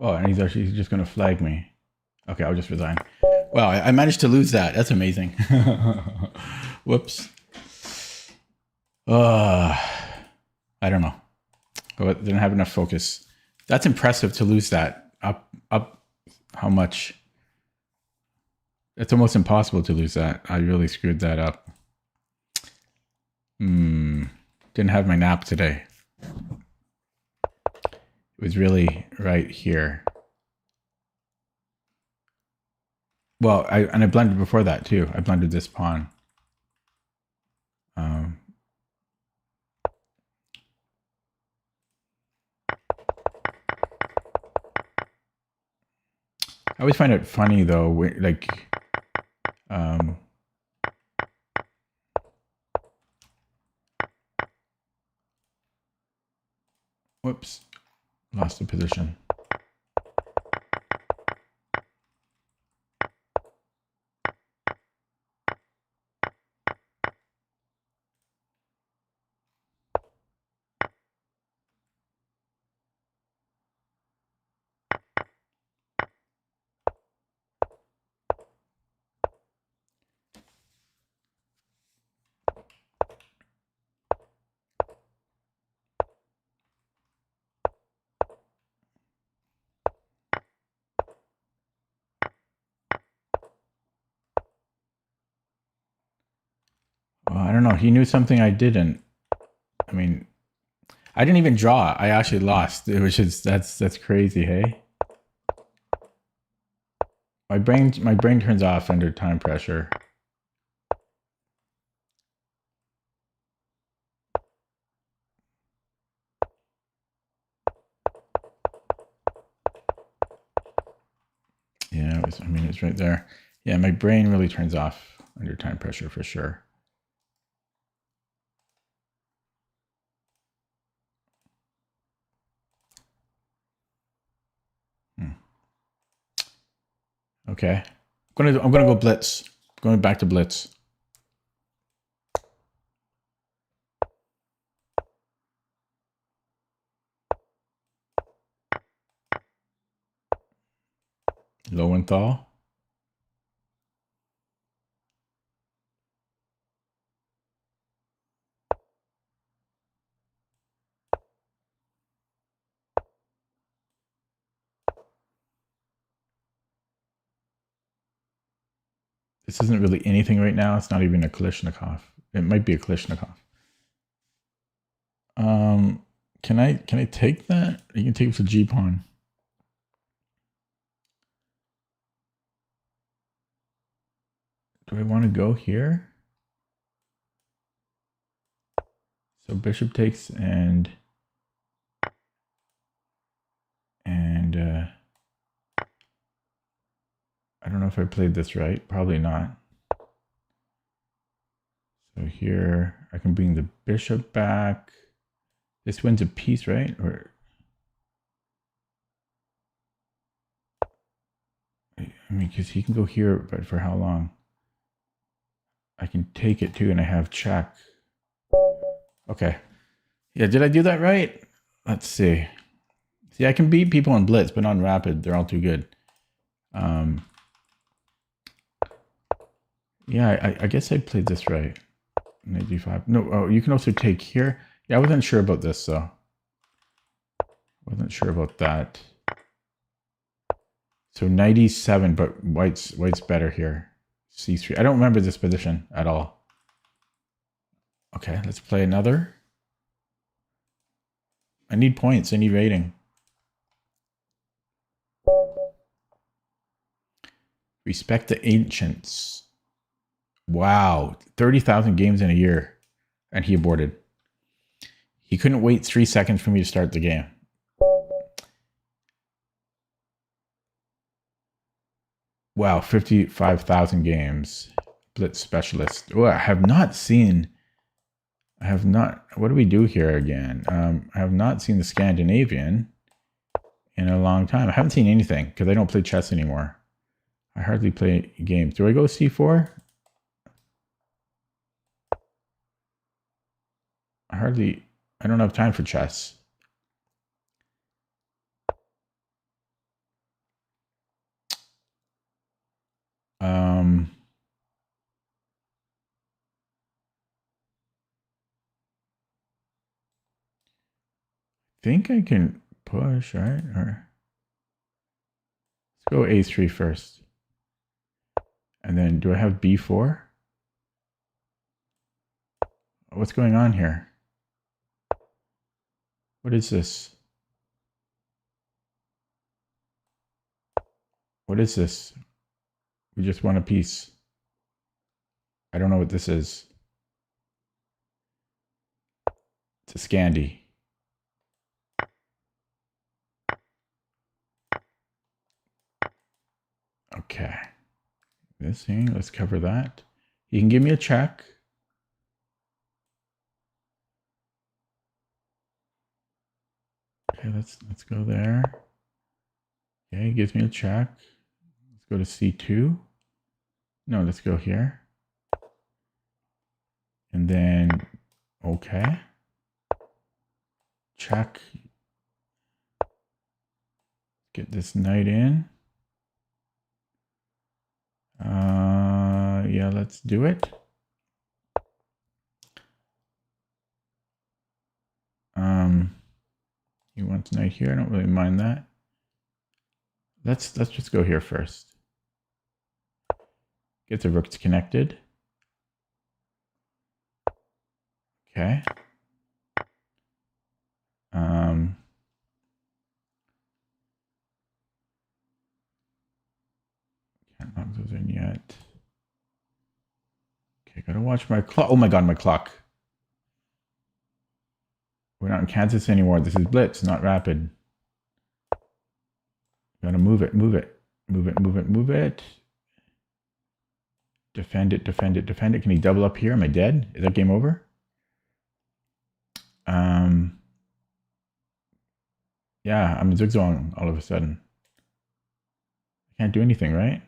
Oh, and he's just going to flag me. Okay, I'll just resign. Wow, I managed to lose that. That's amazing. Whoops. I don't know. I didn't have enough focus. That's impressive to lose that. Up, how much? It's almost impossible to lose that. I really screwed that up. Didn't have my nap today. It was really right here. Well, I blundered before that too. I blundered this pawn. I always find it funny though, like, whoops, lost the position. Well, I don't know. He knew something I didn't. I mean, I didn't even draw. I actually lost, which is that's crazy. Hey, my brain turns off under time pressure. Yeah, it was. I mean, it's right there. Yeah, my brain really turns off under time pressure for sure. Okay, I'm gonna go blitz. Going back to blitz. Lowenthal. This isn't really anything right now. It's not even a Kalashnikov. It might be a Kalashnikov. Can I take that? You can take it to G pawn. Do I want to go here? So bishop takes and I don't know if I played this right. Probably not. So here I can bring the bishop back. This wins a piece, right? Or I mean, because he can go here, but for how long? I can take it too, and I have check. Okay. Yeah, did I do that right? Let's see. See, I can beat people on blitz, but on rapid, they're all too good. Yeah, I guess I played this right. Knight d5. No, oh, you can also take here. Yeah, I wasn't sure about this, though. Wasn't sure about that. So knight e7, but white's better here. c3. I don't remember this position at all. Okay, let's play another. I need points. I need rating. Respect the ancients. Wow, 30,000 games in a year, and he aborted. He couldn't wait 3 seconds for me to start the game. Wow, 55,000 games. Blitz specialist. Oh, I have not seen. I have not. What do we do here again? I have not seen the Scandinavian in a long time. I haven't seen anything because I don't play chess anymore. I hardly play games. Do I go c4? I don't have time for chess. Think I can push, right? Or let's go a3 first. And then do I have b4? What's going on here? What is this? What is this? We just won a piece. I don't know what this is. It's a Scandi. Okay. This thing, let's cover that. You can give me a check. Okay, let's go there. Okay, gives me a check. Let's go to C2. No, let's go here. And then, okay. Check. Get this knight in. Yeah, let's do it. He wants knight here. I don't really mind that. Let's just go here first. Get the rooks connected. Okay. Can't knock those in yet. Okay, gotta watch my clock. Oh my god, my clock. We're not in Kansas anymore. This is blitz, not rapid. Gotta move it, move it. Move it, move it, move it. Defend it, defend it, defend it. Can he double up here? Am I dead? Is that game over? Yeah, I'm zigzagging all of a sudden. I can't do anything, right?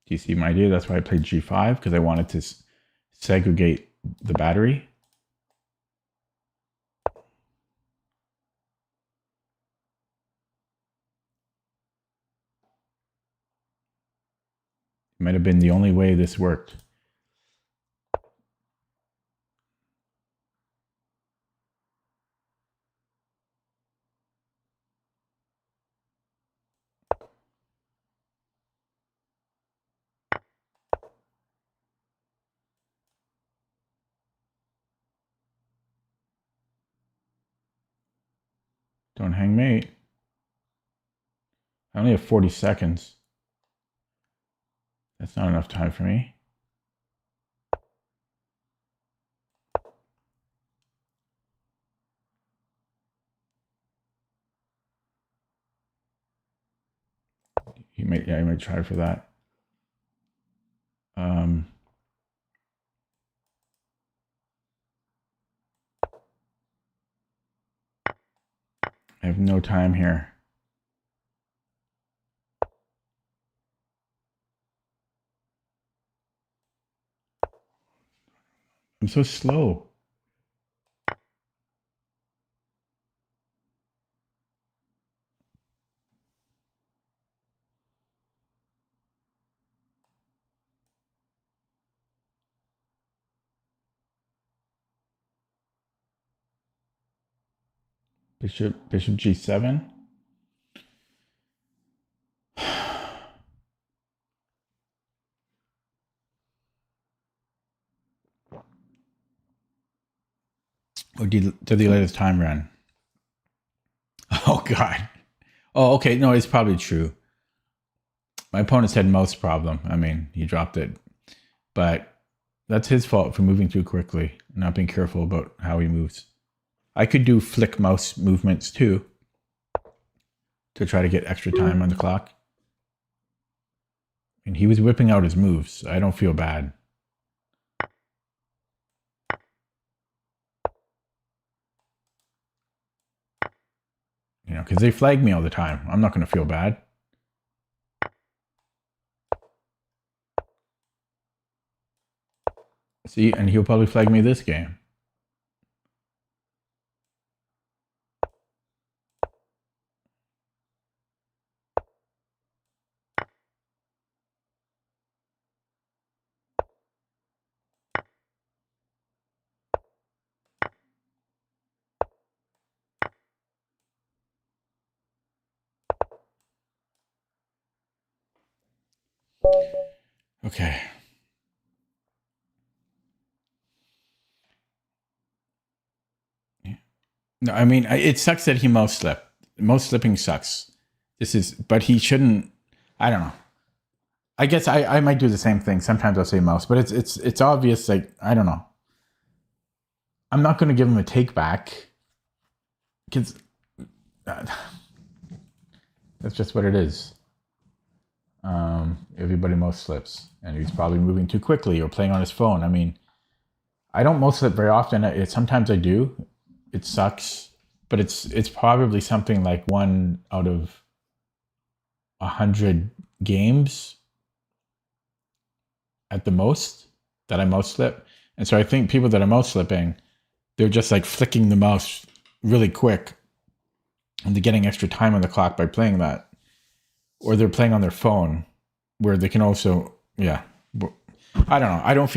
Do you see my idea? That's why I played g5, because I wanted to segregate the battery. Might have been the only way this worked. Don't hang mate. I only have 40 seconds. That's not enough time for me. You might try for that. I have no time here. I'm so slow. Bishop G7. Or did he let his time run? Oh, God. Oh, okay. No, it's probably true. My opponent's had mouse problem. I mean, he dropped it. But that's his fault for moving too quickly, not being careful about how he moves. I could do flick mouse movements too to try to get extra time on the clock. And he was whipping out his moves. I don't feel bad. You know, because they flag me all the time. I'm not going to feel bad. See, and he'll probably flag me this game. Okay. No, I mean, it sucks that he mouse slipped. Mouse slipping sucks. But he shouldn't. I don't know. I guess I might do the same thing. Sometimes I'll say mouse, but it's obvious. Like, I don't know. I'm not going to give him a take back because that's just what it is. Everybody mouse slips, and he's probably moving too quickly or playing on his phone. I mean, I don't mouse slip very often. Sometimes I do. It sucks, but it's probably something like 1 out of 100 games at the most that I mouse slip. And so I think people that are mouse slipping, they're just like flicking the mouse really quick and they're getting extra time on the clock by playing that. Or they're playing on their phone where they can also, yeah. I don't know. I don't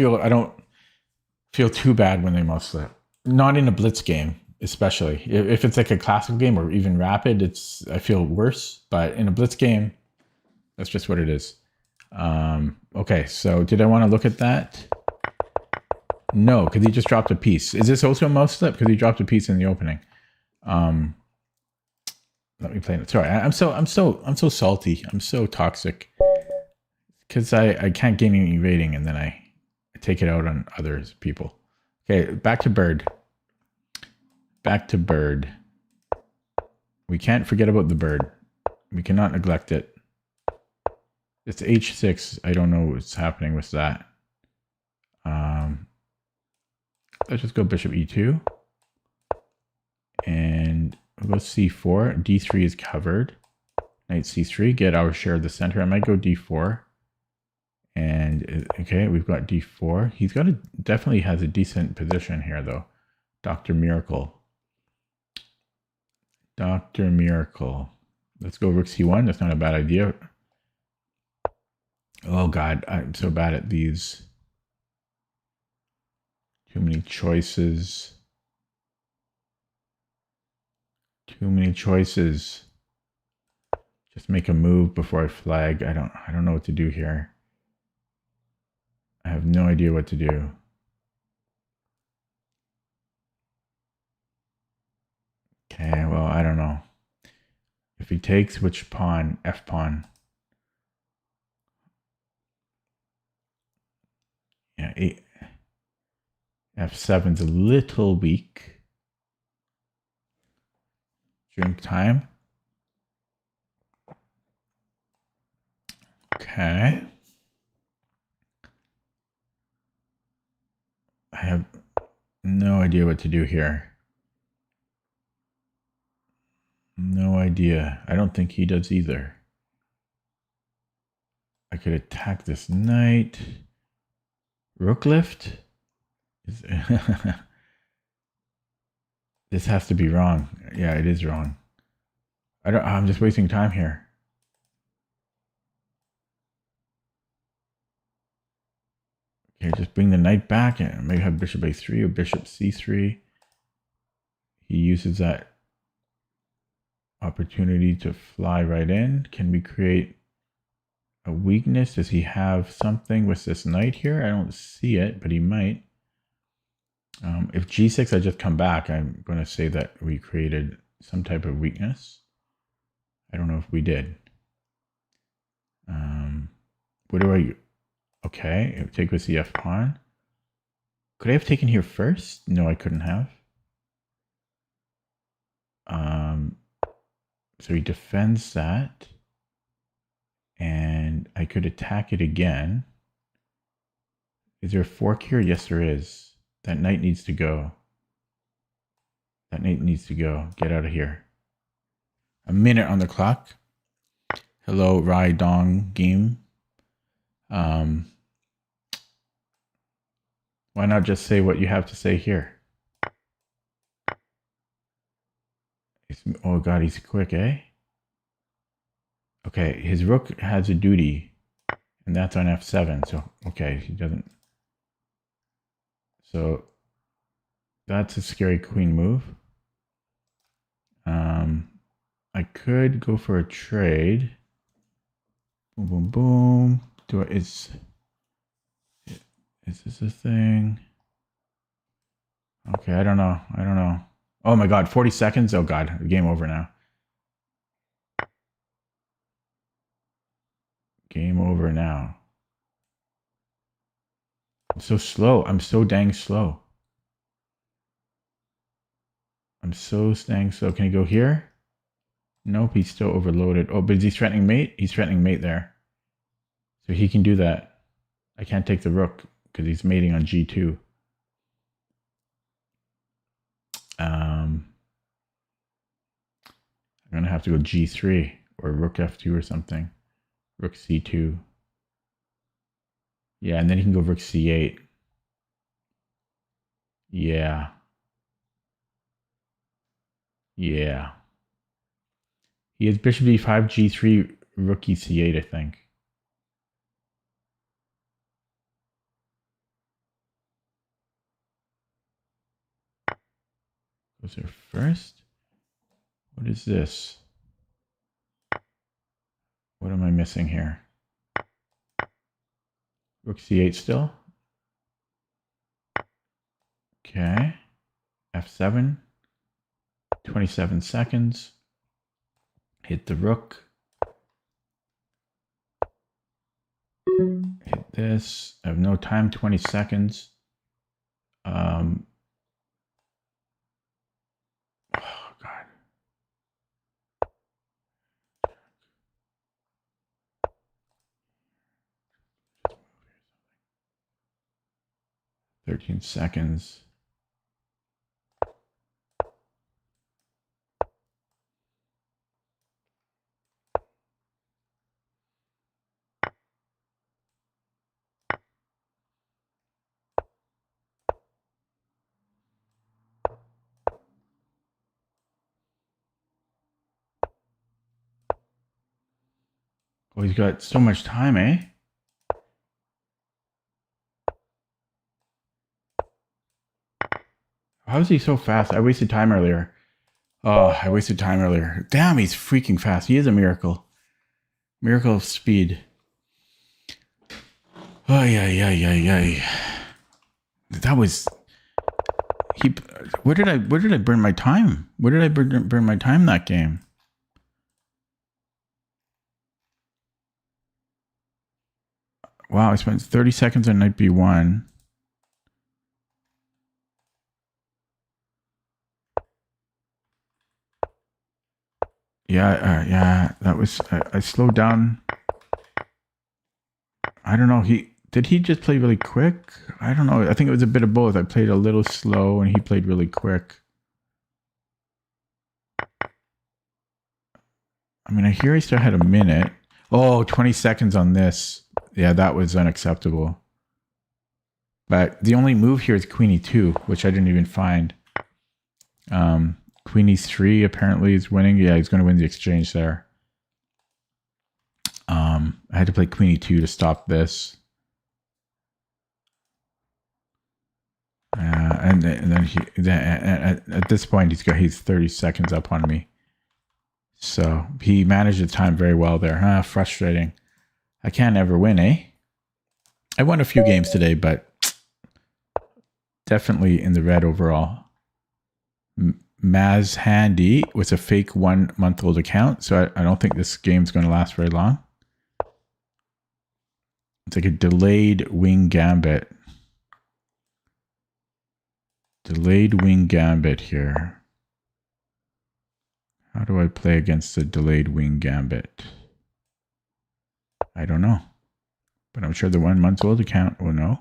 feel too bad when they mouse slip. Not in a blitz game, especially. If it's like a classical game or even rapid, I feel worse. But in a blitz game, that's just what it is. Okay, so did I want to look at that? No, because he just dropped a piece. Is this also a mouse slip? Because he dropped a piece in the opening. Let me play it. Sorry, I'm so salty. I'm so toxic because I can't gain any rating and then I take it out on others people. Okay, back to bird. Back to bird. We can't forget about the bird. We cannot neglect it. It's h6. I don't know what's happening with that. Let's just go bishop e2. And we'll go c4. d3 is covered. Knight c3. Get our share of the center. I might go d4. And okay, we've got d4. He's got definitely has a decent position here though. Dr. Miracle. Dr. Miracle. Let's go rook c1. That's not a bad idea. Oh God, I'm so bad at these. Too many choices. Too many choices. Just make a move before I flag. I don't know what to do here. I have no idea what to do. Okay, well, I don't know. If he takes which pawn? F pawn. Yeah, F7's a little weak. Drink time. Okay. I have no idea what to do here. No idea. I don't think he does either. I could attack this knight. Rook lift? This has to be wrong. Yeah, it is wrong. I'm just wasting time here. Okay, just bring the knight back and maybe have bishop a3 or bishop c3. He uses that opportunity to fly right in. Can we create a weakness? Does he have something with this knight here? I don't see it, but he might. If g6, I just come back, I'm going to say that we created some type of weakness. I don't know if we did. What do I... Okay, take with the f pawn. Could I have taken here first? No, I couldn't have. So he defends that. And I could attack it again. Is there a fork here? Yes, there is. That knight needs to go. That knight needs to go. Get out of here. A minute on the clock. Hello, Rai Dong game. Why not just say what you have to say here? Oh God, he's quick, eh? Okay, his rook has a duty, and that's on f7. So okay, he doesn't. So that's a scary queen move. I could go for a trade. Boom, boom, boom. Is this a thing? Okay, I don't know. I don't know. Oh my God, 40 seconds. Oh God, game over now. Game over now. I'm so slow. I'm so dang slow. I'm so dang slow. Can he go here? Nope, he's still overloaded. Oh, but is he threatening mate? He's threatening mate there. So he can do that. I can't take the rook because he's mating on g2. I'm going to have to go g3 or rook f2 or something. Rook c2. Yeah, and then he can go rook c8. Yeah. Yeah. He has bishop d5, g3, rook c8, I think. Goes there first. What is this? What am I missing here? Rook c8 still. Okay. f7. 27 seconds. Hit the rook. Hit this. I have no time. 20 seconds. Oh, God. "13 seconds. Oh, he's got so much time, eh? How is he so fast? I wasted time earlier. Oh, I wasted time earlier. Damn, he's freaking fast. He is a miracle. Miracle of speed. Oh, yeah. That was... Where did I burn my time? Where did I burn my time that game? Wow, I spent 30 seconds on Knight B1. Yeah, that was... I slowed down. I don't know. Did he just play really quick? I don't know. I think it was a bit of both. I played a little slow and he played really quick. I mean, I hear he still had a minute. Oh, 20 seconds on this. Yeah, that was unacceptable. But the only move here is Queen E2, which I didn't even find. Queen E3 apparently is winning. Yeah, he's going to win the exchange there. I had to play Queen E2 to stop this. And then at this point, he's 30 seconds up on me. So he managed the time very well there. Frustrating. I can't ever win, eh? I won a few games today, but definitely in the red overall. Maz Handy was a fake 1-month-old account, so I don't think this game's going to last very long. It's like a delayed wing gambit. Delayed wing gambit here. How do I play against the delayed wing gambit? I don't know. But I'm sure the 1-month-old account will know.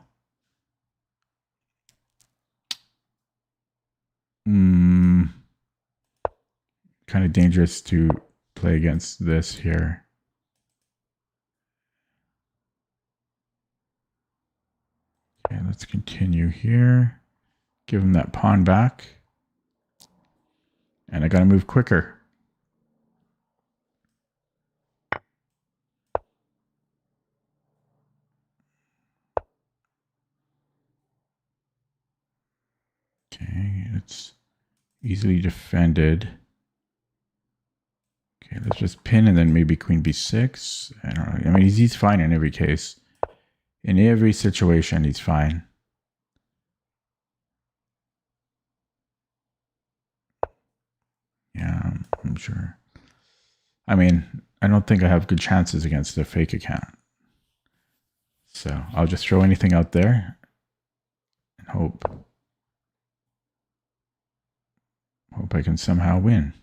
Kind of dangerous to play against this here. Okay, let's continue here. Give him that pawn back. And I got to move quicker. Okay, it's easily defended. Okay, let's just pin and then maybe Queen B6. I don't know. I mean, he's fine in every case. In every situation, he's fine. Yeah, I'm sure. I mean, I don't think I have good chances against the fake account. So I'll just throw anything out there and hope I can somehow win.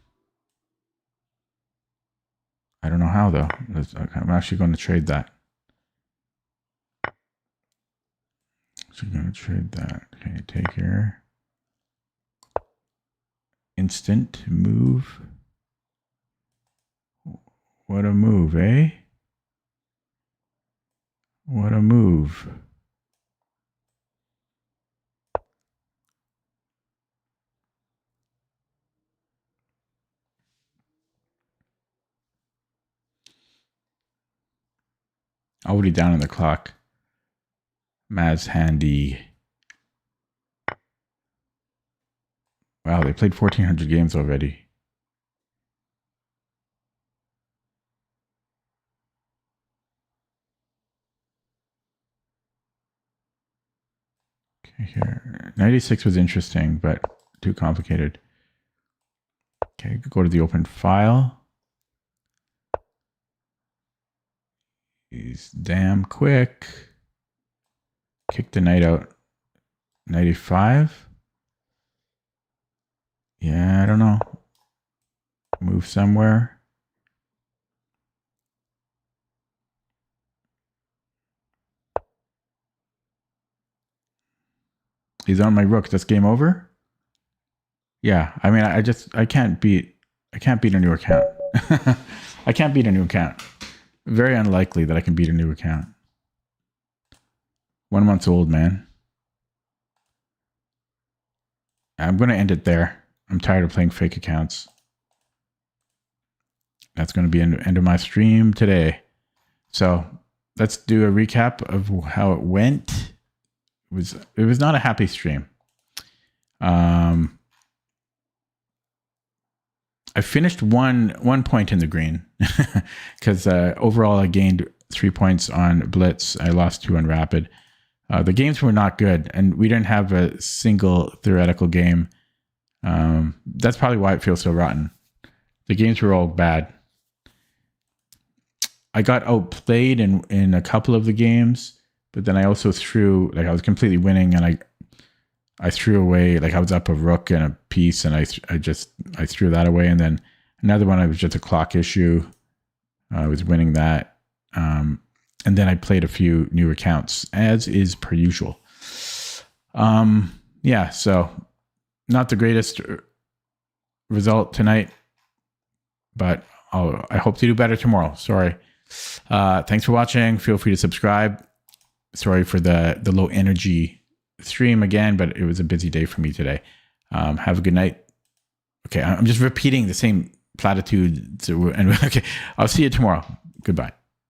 I don't know how though. I'm actually going to trade that. So I'm going to trade that. Okay, take here. Instant move. What a move, eh? What a move. Already down on the clock. Maz Handy. Wow, they played 1,400 games already. Okay, here. 96 was interesting, but too complicated. Okay, go to the open file. He's damn quick. Kick the knight out. 95. Yeah, I don't know. Move somewhere. He's on my rook. That's game over. Yeah, I mean, I can't beat a new account. I can't beat a new account. Very unlikely that I can beat a new account. 1 month old, man. I'm going to end it there. I'm tired of playing fake accounts. That's going to be the end of my stream today. So let's do a recap of how it went. It was not a happy stream. I finished one point in the green because overall I gained 3 points on Blitz. I lost 2 on Rapid. The games were not good, and we didn't have a single theoretical game. That's probably why it feels so rotten. The games were all bad. I got outplayed in a couple of the games, but then I also threw, like I was completely winning, and I threw away, like I was up a rook and a piece, and I threw that away, and then another one, it was just a clock issue. I was winning that. And then I played a few new accounts, as is per usual. Yeah, so not the greatest result tonight, but I hope to do better tomorrow. Sorry. Thanks for watching. Feel free to subscribe. Sorry for the low energy stream again, but it was a busy day for me today. Have a good night. Okay, I'm just repeating the same platitude. Okay, I'll see you tomorrow. Goodbye.